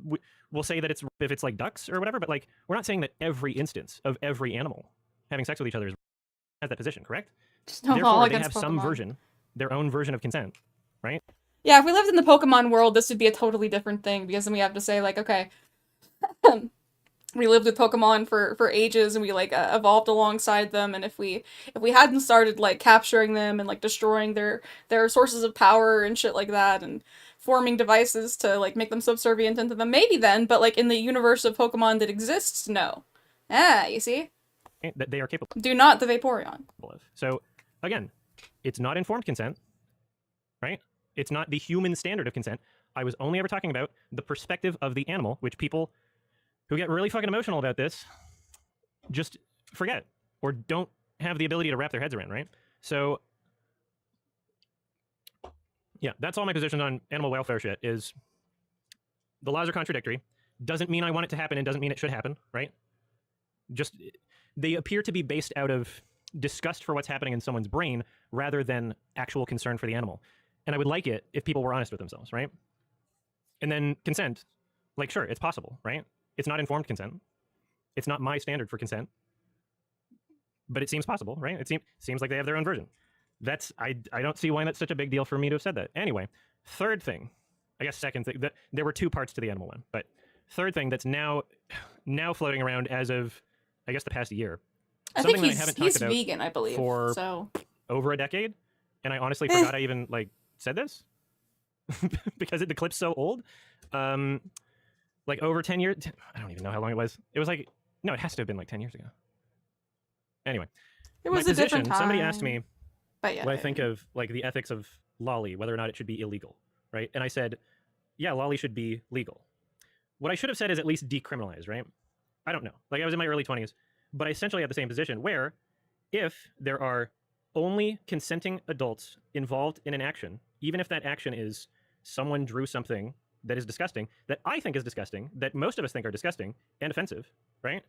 G: we'll say that it's if it's like ducks or whatever, but, like, we're not saying that every instance of every animal having sex with each other has that position, correct? Therefore, they have some version, their own version of consent, right?
E: Yeah, if we lived in the Pokemon world, this would be a totally different thing, because then we have to say, like, okay, we lived with Pokemon for ages, and we like evolved alongside them, and if we hadn't started like capturing them and like destroying their sources of power and shit like that, and forming devices to like make them subservient into them, maybe then, but like in the universe of Pokemon that exists, no. You see?
G: That they are capable.
E: Do not the Vaporeon.
G: Of. So again, it's not informed consent, right? It's not the human standard of consent. I was only ever talking about the perspective of the animal, which people who get really fucking emotional about this just forget or don't have the ability to wrap their heads around, right? So yeah, that's all my position on animal welfare shit is the laws are contradictory. Doesn't mean I want it to happen and doesn't mean it should happen, right? Just they appear to be based out of disgust for what's happening in someone's brain rather than actual concern for the animal. And I would like it if people were honest with themselves, right? And then consent, like sure, it's possible, right? It's not informed consent. It's not my standard for consent. But it seems possible, right? It seems like they have their own version. That's I don't see why that's such a big deal for me to have said that. Anyway, third thing, I guess second thing, there were two parts to the animal one, but third thing that's now floating around as of I guess the past year.
E: I think he's vegan, I believe.
G: For
E: so
G: over a decade, and I honestly forgot I even like said this because the clip's so old. Like over 10 years. I don't even know how long it was. It was like no, it has to have been like 10 years ago. Anyway,
E: it was
G: my
E: a different time.
G: Somebody asked me
E: but yeah,
G: what I think of like the ethics of lolly, whether or not it should be illegal, right? And I said, yeah, lolly should be legal. What I should have said is at least decriminalized, right? I don't know. Like I was in my early 20s, but I essentially had the same position where if there are only consenting adults involved in an action, even if that action is someone drew something that is disgusting, that I think is disgusting, that most of us think are disgusting and offensive, right?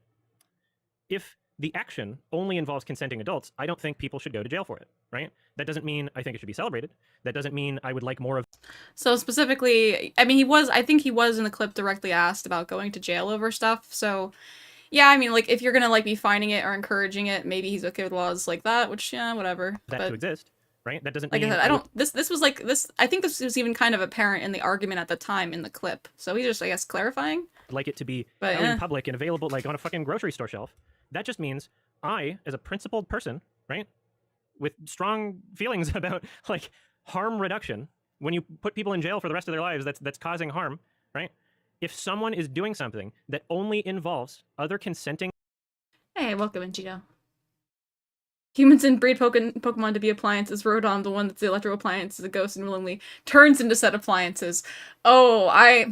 G: If the action only involves consenting adults, I don't think people should go to jail for it, right? That doesn't mean I think it should be celebrated. That doesn't mean I would like more of...
E: So specifically, I mean, I think he was in the clip directly asked about going to jail over stuff, so... Yeah, I mean, like, if you're gonna, like, be fining it or encouraging it, maybe he's okay with laws like that, which, yeah, whatever.
G: That
E: but,
G: to exist, right? That doesn't
E: like
G: mean...
E: I said, I don't... This was, like, I think this was even kind of apparent in the argument at the time in the clip. So he's just, I guess, clarifying.
G: Like it to be
E: but,
G: out in public and available, like, on a fucking grocery store shelf. That just means I, as a principled person, right, with strong feelings about, like, harm reduction, when you put people in jail for the rest of their lives that's causing harm, right? If someone is doing something that only involves other consenting...
E: Hey, welcome in, Cheeto. Humans inbreed Pokemon to be appliances. Rotom, the one that's the electro appliance, is a ghost and willingly turns into said appliances. Oh, I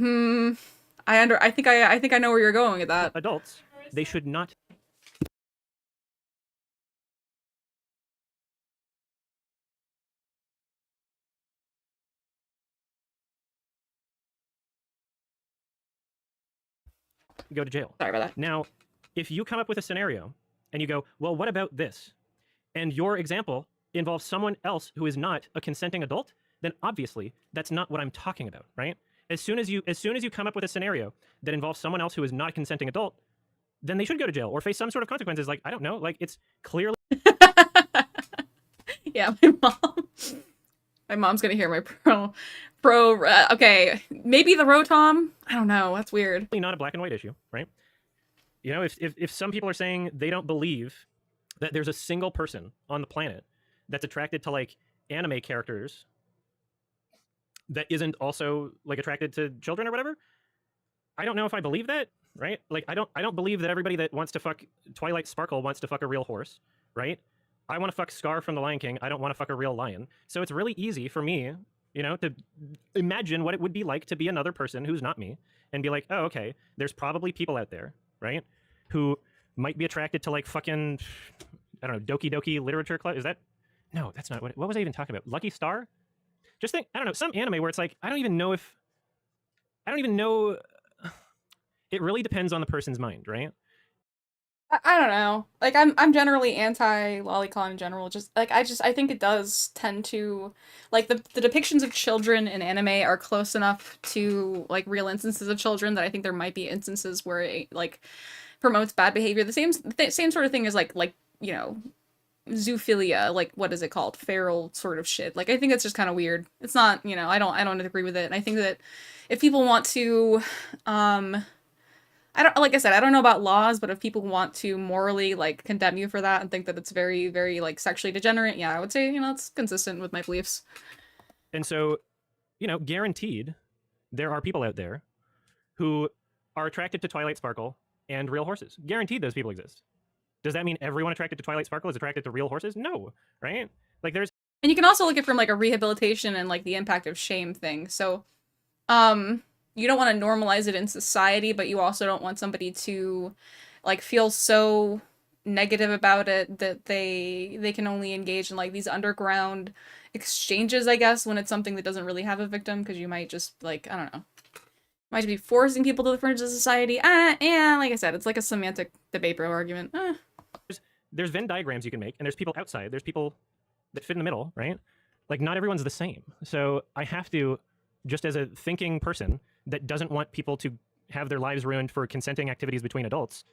E: think I know where you're going with that.
G: Adults, they should not... go to jail.
E: Sorry about that.
G: Now, if you come up with a scenario and you go, well, what about this? And your example involves someone else who is not a consenting adult, then obviously that's not what I'm talking about, right? As soon as you come up with a scenario that involves someone else who is not a consenting adult, then they should go to jail or face some sort of consequences. Like, I don't know, like it's clearly...
E: Yeah, my mom's gonna hear my okay, maybe the Rotom? I don't know, that's weird.
G: Not a black and white issue, right? You know, if some people are saying they don't believe that there's a single person on the planet that's attracted to, like, anime characters that isn't also, like, attracted to children or whatever, I don't know if I believe that, right? Like, I don't believe that everybody that wants to fuck Twilight Sparkle wants to fuck a real horse, right? I want to fuck Scar from The Lion King. I don't want to fuck a real lion. So it's really easy for me, you know, to imagine what it would be like to be another person who's not me and be like, oh, okay, there's probably people out there, right, who might be attracted to, like, fucking, I don't know, Doki Doki Literature Club. Is that? No, that's not what was I even talking about? Lucky Star? Just think, I don't know, some anime where it's like, I don't even know. It really depends on the person's mind, right?
E: I don't know. Like, I'm generally anti-lolicon in general. Just, like, I think it does tend to... Like, the depictions of children in anime are close enough to, like, real instances of children that I think there might be instances where it, like, promotes bad behavior. The same sort of thing as, like, you know, zoophilia. Like, what is it called? Feral sort of shit. Like, I think it's just kind of weird. It's not, you know, I don't agree with it. And I think that if people want to, like I said, I don't know about laws, but if people want to morally like condemn you for that and think that it's very, very like sexually degenerate, yeah, I would say, you know, it's consistent with my beliefs.
G: And so, you know, guaranteed, there are people out there who are attracted to Twilight Sparkle and real horses. Guaranteed those people exist. Does that mean everyone attracted to Twilight Sparkle is attracted to real horses? No, right? Like there's...
E: And you can also look at it from like a rehabilitation and like the impact of shame thing. So, you don't want to normalize it in society, but you also don't want somebody to like feel so negative about it that they can only engage in like these underground exchanges, I guess, when it's something that doesn't really have a victim, because you might just like, I don't know, might be forcing people to the fringe of society. And like I said, it's like a semantic debate bro argument.
G: There's Venn diagrams you can make, and there's people outside, there's people that fit in the middle, right? Like not everyone's the same. So I have to, just as a thinking person that doesn't want people to have their lives ruined for consenting activities between adults,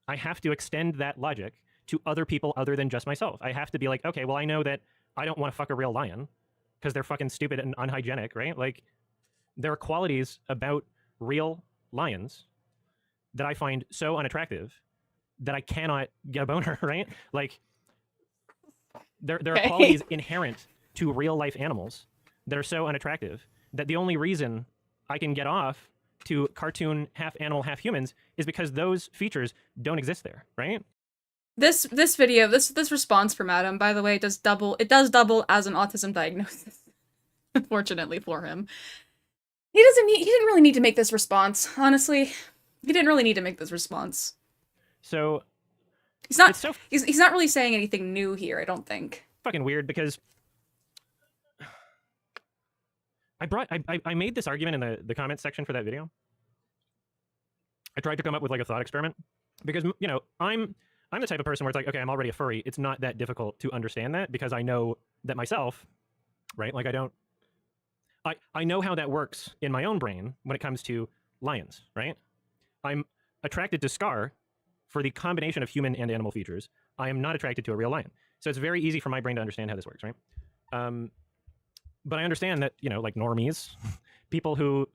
G: I have to extend that logic to other people other than just myself. I have to be like, okay, well, I know that I don't want to fuck a real lion because they're fucking stupid and unhygienic, right? Like, there are qualities about real lions that I find so unattractive that I cannot get a boner, right? Like, there are qualities inherent to real life animals that are so unattractive that the only reason I can get off to cartoon half animal, half humans is because those features don't exist there, right?
E: This video, this response from Adam, by the way, does double as an autism diagnosis. Unfortunately for him. He didn't really need to make this response, honestly. He didn't really need to make this response.
G: So
E: he's not really saying anything new here, I don't think.
G: Fucking weird, because I made this argument in the comments section for that video. I tried to come up with like a thought experiment because, you know, I'm the type of person where it's like, okay, I'm already a furry. It's not that difficult to understand that because I know that myself, right? Like I know how that works in my own brain when it comes to lions, right? I'm attracted to Scar for the combination of human and animal features. I am not attracted to a real lion. So it's very easy for my brain to understand how this works, right? But I understand that, you know, like normies, people who,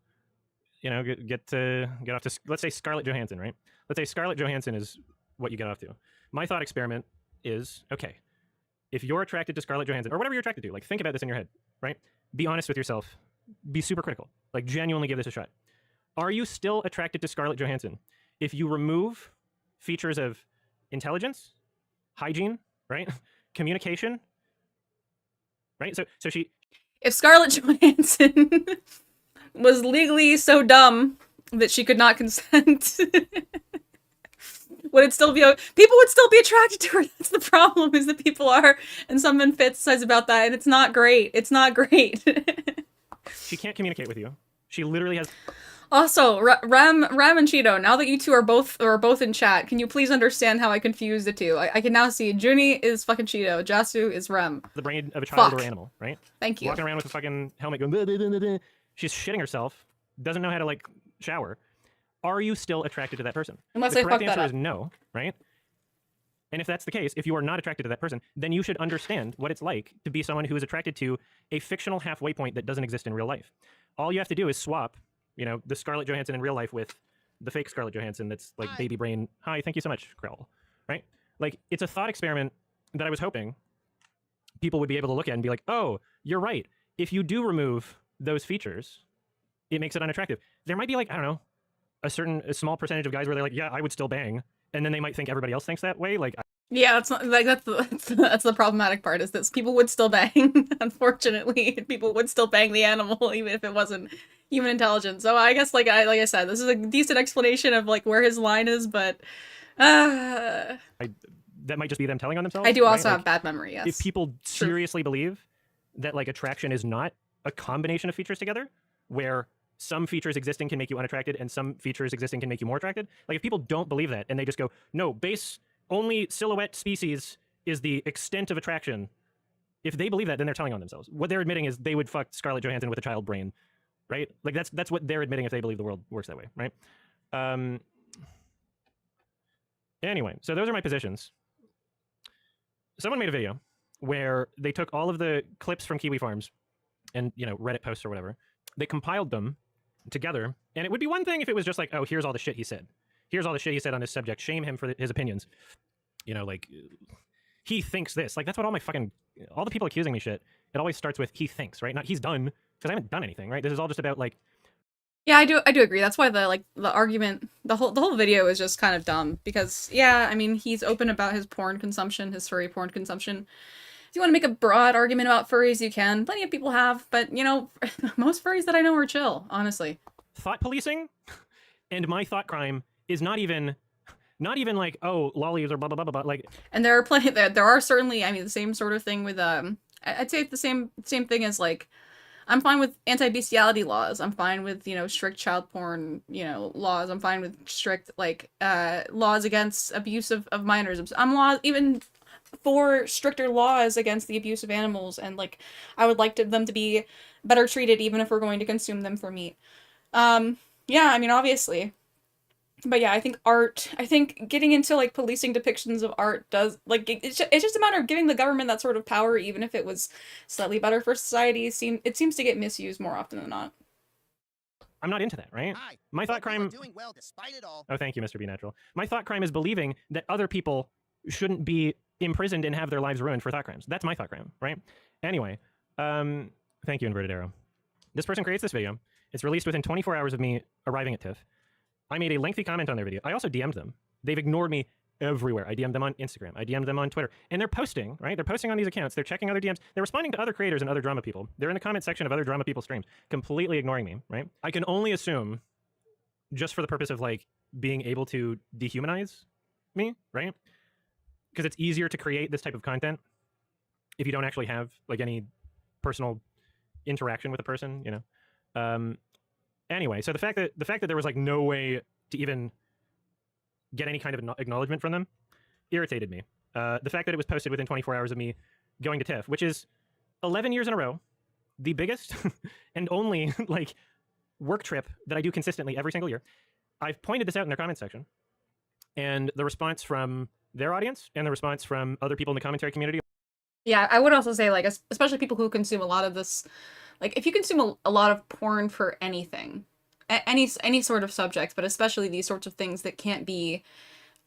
G: you know, get off to, let's say Scarlett Johansson, right? Let's say Scarlett Johansson is what you get off to. My thought experiment is, okay, if you're attracted to Scarlett Johansson, or whatever you're attracted to, like think about this in your head, right? Be honest with yourself. Be super critical. Like genuinely give this a shot. Are you still attracted to Scarlett Johansson if you remove features of intelligence, hygiene, right? Communication, right? So she...
E: If Scarlett Johansson was legally so dumb that she could not consent, would it still be... People would still be attracted to her. That's the problem, is that people are, and some men fantasize about that, and it's not great. It's not great.
G: She can't communicate with you. She literally has...
E: Also, Ram and Cheeto, now that you two are both in chat, can you please understand how I confuse the two? I can now see Junie is fucking Cheeto, Jasu is Rem.
G: The brain of a child or animal, right?
E: Thank you.
G: Walking around with a fucking helmet going, "Duh, duh, duh, duh, duh." She's shitting herself, doesn't know how to, like, shower. Are you still attracted to that person?
E: Unless
G: the
E: I
G: correct
E: fuck that
G: answer
E: up.
G: is no, right? And if that's the case, if you are not attracted to that person, then you should understand what it's like to be someone who is attracted to a fictional halfway point that doesn't exist in real life. All you have to do is swap, you know, the Scarlett Johansson in real life with the fake Scarlett Johansson that's like baby brain. Hi, thank you so much, Krell. Right? Like, it's a thought experiment that I was hoping people would be able to look at and be like, oh, you're right. If you do remove those features, it makes it unattractive. There might be like, I don't know, a small percentage of guys where they're like, yeah, I would still bang. And then they might think everybody else thinks that way. Like,
E: yeah, that's not like that's the problematic part, is that people would still bang. Unfortunately, people would still bang the animal even if it wasn't human intelligence. So I guess like I said, this is a decent explanation of like where his line is, but
G: that might just be them telling on themselves.
E: I do also
G: right?
E: have bad memory. Yes.
G: If people seriously believe that like attraction is not a combination of features together, where some features existing can make you unattracted and some features existing can make you more attracted. Like if people don't believe that and they just go, no, base only silhouette species is the extent of attraction. If they believe that, then they're telling on themselves. What they're admitting is they would fuck Scarlett Johansson with a child brain, right? Like that's what they're admitting if they believe the world works that way, right? Anyway, so those are my positions. Someone made a video where they took all of the clips from Kiwi Farms and, you know, Reddit posts or whatever. They compiled them together, and it would be one thing if it was just like, oh, here's all the shit he said. here's all the shit he said on this subject. Shame him for his opinions. You know, like, he thinks this. Like, that's what all the people accusing me shit, it always starts with he thinks, right? Not he's done, because I haven't done anything, right? This is all just about, like...
E: Yeah, I do agree. That's why the argument, the whole video is just kind of dumb, because, yeah, I mean, he's open about his porn consumption, his furry porn consumption. If you want to make a broad argument about furries, you can. Plenty of people have, but, you know, most furries that I know are chill, honestly.
G: Thought policing and my thought crime is not even like, oh, lollies or blah blah blah blah, like.
E: And there are plenty. There are certainly, I mean, the same sort of thing with I'd say the same thing as, like, I'm fine with anti-bestiality laws. I'm fine with, you know, strict child porn, you know, laws. I'm fine with strict, like, laws against abuse of minors. I'm even for stricter laws against the abuse of animals, and, like, I would like them to be better treated even if we're going to consume them for meat. Yeah, I mean, obviously. But yeah, I think getting into, like, policing depictions of art does, like, it's just a matter of giving the government that sort of power, even if it was slightly better for society. It seems to get misused more often than not.
G: I'm not into that, right? My thought crime...
D: doing well despite it all.
G: Oh, thank you, Mr. B Natural. My thought crime is believing that other people shouldn't be imprisoned and have their lives ruined for thought crimes. That's my thought crime, right? Anyway, thank you, Inverted Arrow. This person creates this video. It's released within 24 hours of me arriving at TIFF. I made a lengthy comment on their video. I also DM'd them. They've ignored me everywhere. I DM'd them on Instagram. I DM'd them on Twitter. And they're posting, right? They're posting on these accounts. They're checking other DMs. They're responding to other creators and other drama people. They're in the comment section of other drama people streams, completely ignoring me, right? I can only assume, just for the purpose of, like, being able to dehumanize me, right? Because it's easier to create this type of content if you don't actually have, like, any personal interaction with a person, you know? Anyway, so the fact that there was, like, no way to even get any kind of acknowledgement from them irritated me. The fact that it was posted within 24 hours of me going to TIFF, which is 11 years in a row, the biggest and only, like, work trip that I do consistently every single year. I've pointed this out in their comment section, and the response from their audience and the response from other people in the commentary community.
E: Yeah, I would also say, like, especially people who consume a lot of this, like, if you consume a lot of porn for anything, any sort of subject, but especially these sorts of things that can't be,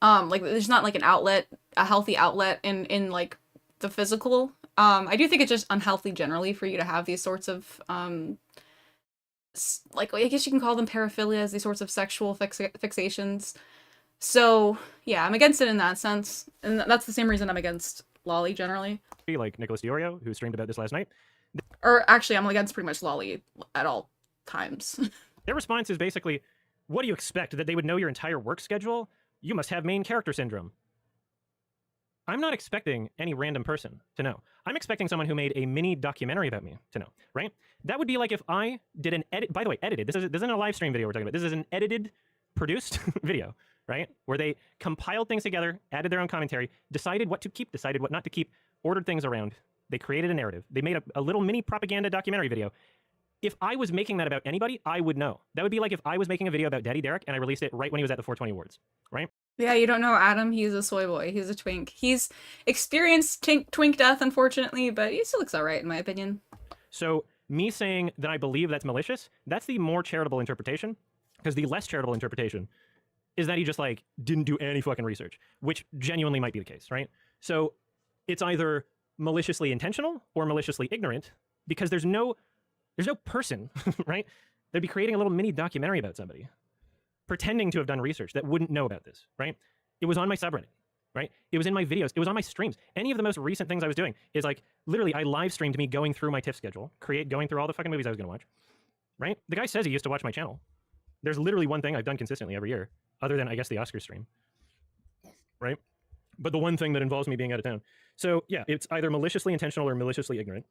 E: like, there's not, like, a healthy outlet in like, the physical, I do think it's just unhealthy generally for you to have these sorts of, like, I guess you can call them paraphilias, these sorts of sexual fixations. So, yeah, I'm against it in that sense, and that's the same reason I'm against lolly generally.
G: Like Nicholas Diorio, who streamed about this last night.
E: Or actually, I'm against pretty much lolly at all times.
G: Their response is basically, what do you expect, that they would know your entire work schedule? You must have main character syndrome. I'm not expecting any random person to know. I'm expecting someone who made a mini documentary about me to know, right? That would be like if I did an edit, by the way, edited. This isn't a live stream video we're talking about. This is an edited, produced video, right? Where they compiled things together, added their own commentary, decided what to keep, decided what not to keep, ordered things around. They created a narrative. They made a little mini propaganda documentary video. If I was making that about anybody, I would know. That would be like if I was making a video about Daddy Derek and I released it right when he was at the 420 Awards, right?
E: Yeah, you don't know Adam. He's a soy boy. He's a twink. He's experienced twink death, unfortunately, but he still looks alright, in my opinion.
G: So me saying that I believe that's malicious, that's the more charitable interpretation, because the less charitable interpretation is that he just, like, didn't do any fucking research, which genuinely might be the case, right? So it's either maliciously intentional or maliciously ignorant, because there's no person, right? They'd be creating a little mini documentary about somebody, pretending to have done research that wouldn't know about this, right? It was on my subreddit, right? It was in my videos. It was on my streams. Any of the most recent things I was doing is, like, literally I live streamed me going through my TIFF schedule, going through all the fucking movies I was going to watch, right? The guy says he used to watch my channel. There's literally one thing I've done consistently every year, other than, I guess, the Oscar stream, right? But the one thing that involves me being out of town. So yeah, it's either maliciously intentional or maliciously ignorant.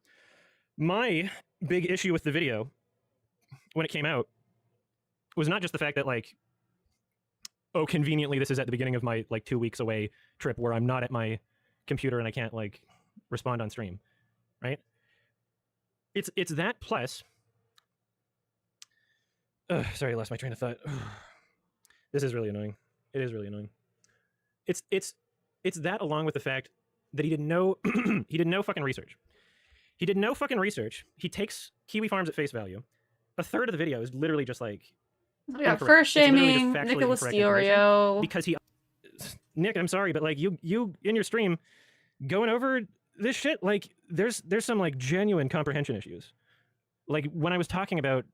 G: My big issue with the video when it came out was not just the fact that, like, oh, conveniently this is at the beginning of my, like, 2 weeks away trip where I'm not at my computer and I can't, like, respond on stream, right? It's that plus... sorry, I lost my train of thought. This is really annoying. It is really annoying. It's that, along with the fact that he did no he did no fucking research. He did no fucking research. He takes Kiwi Farms at face value. A third of the video is literally just, like,
E: Yeah,
G: incorrect.
E: fur
G: It's literally just
E: shaming,
G: factually
E: Nicholas
G: incorrect information
E: Diorio.
G: because he. Nick, I'm sorry, but like you in your stream going over this shit, like there's some like genuine comprehension issues. Like when I was talking about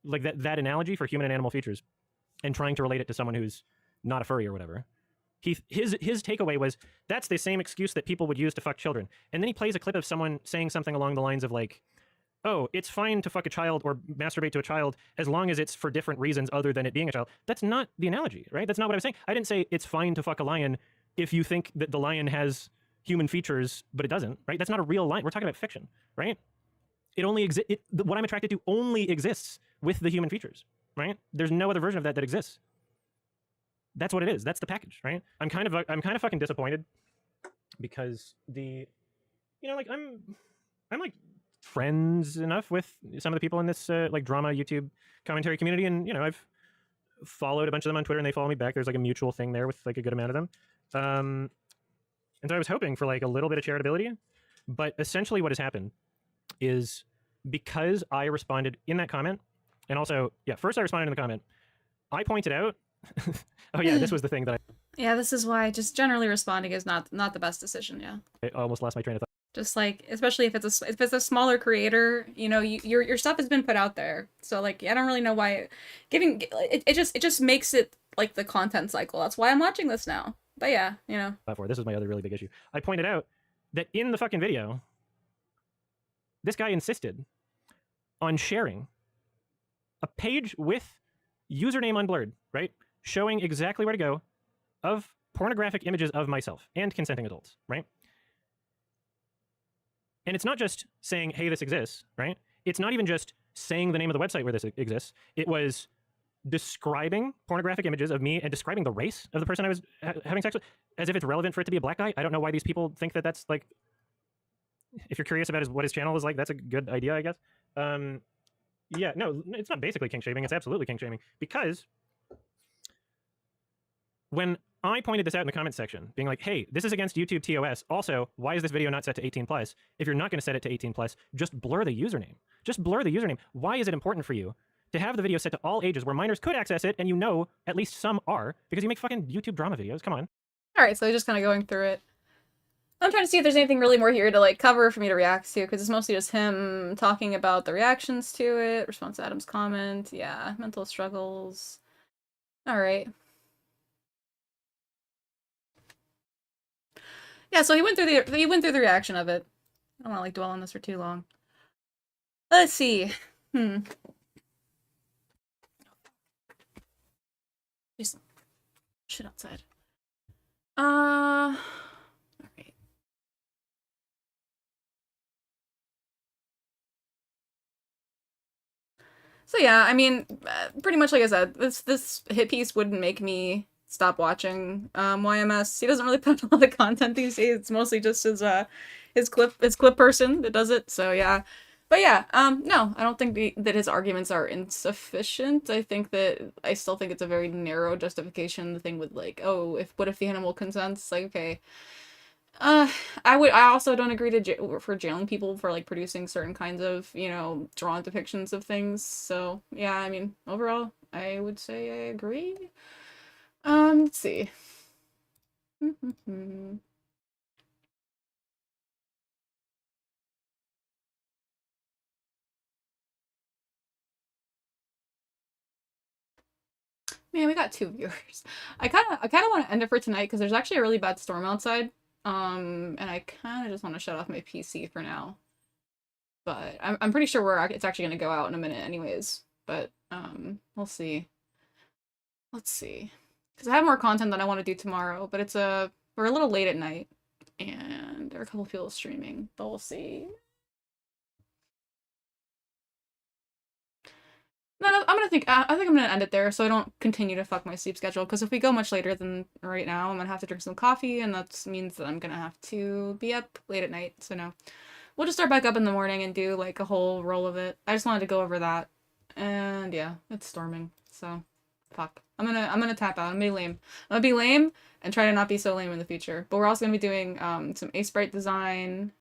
G: like that analogy for human and animal features and trying to relate it to someone who's not a furry or whatever. His takeaway was that's the same excuse that people would use to fuck children. And then he plays a clip of someone saying something along the lines of like, oh, it's fine to fuck a child or masturbate to a child as long as it's for different reasons other than it being a child. That's not the analogy, right? That's not what I was saying. I didn't say it's fine to fuck a lion if you think that the lion has human features, but it doesn't, right? That's not a real lion. We're talking about fiction, right? It only exists. What I'm attracted to only exists with the human features, right? There's no other version of that exists. That's what it is. That's the package, right? I'm kind of fucking disappointed because like I'm like friends enough with some of the people in this like drama YouTube commentary community, and you know I've followed a bunch of them on Twitter and they follow me back. There's like a mutual thing there with like a good amount of them, and so I was hoping for like a little bit of charitability, but essentially what has happened is because I responded in that comment, and also first I responded in the comment, I pointed out. Oh yeah, this was the thing that
E: Yeah, this is why just generally responding is not the best decision. Yeah.
G: I almost lost my train of thought.
E: Just like, especially if it's a smaller creator, you know, your stuff has been put out there, so like I don't really know why giving it just makes it like the content cycle. That's why I'm watching this now. But yeah, you know.
G: This was my other really big issue. I pointed out that in the fucking video, this guy insisted on sharing a page with username unblurred, right? Showing exactly where to go of pornographic images of myself and consenting adults, right? And it's not just saying, hey, this exists, right? It's not even just saying the name of the website where this exists. It was describing pornographic images of me and describing the race of the person I was having sex with as if it's relevant for it to be a black guy. I don't know why these people think that that's like, if you're curious about what his channel is like, that's a good idea, I guess. Yeah, no, it's not basically kink shaming. It's absolutely kink shaming because when I pointed this out in the comment section, being like, hey, this is against YouTube TOS. Also, why is this video not set to 18 plus? If you're not going to set it to 18 plus, just blur the username. Just blur the username. Why is it important for you to have the video set to all ages where minors could access it, and you know at least some are, because you make fucking YouTube drama videos? Come on.
E: All right, so just kind of going through it. I'm trying to see if there's anything really more here to like cover for me to react to, because it's mostly just him talking about the reactions to it, response to Adam's comment, yeah, mental struggles. All right. Yeah, so he went through the reaction of it. I don't want to like dwell on this for too long. Let's see. There's some shit outside. All right. So yeah, I mean, pretty much like I said, this hit piece wouldn't make me stop watching YMS. He doesn't really put out a lot of content these days. It's mostly just his clip person that does it. So yeah. But yeah, no, I don't think that his arguments are insufficient. I still think it's a very narrow justification. The thing with like, oh, what if the animal consents? Like, okay. I also don't agree for jailing people for like producing certain kinds of, you know, drawn depictions of things. So yeah, I mean, overall, I would say I agree. Let's see. Man, we got 2 viewers. I kind of want to end it for tonight because there's actually a really bad storm outside. And I kind of just want to shut off my PC for now. But I'm pretty sure it's actually going to go out in a minute anyways. But we'll see. Let's see. Because I have more content that I want to do tomorrow, but we're a little late at night. And there are a couple people streaming, but we'll see. No, I think I'm gonna end it there so I don't continue to fuck my sleep schedule, because if we go much later than right now, I'm gonna have to drink some coffee, and that means that I'm gonna have to be up late at night, so no. We'll just start back up in the morning and do like a whole roll of it. I just wanted to go over that. And yeah, it's storming, so fuck. I'm gonna tap out. I'm gonna be lame. I'm gonna be lame and try to not be so lame in the future. But we're also gonna be doing some Aseprite design,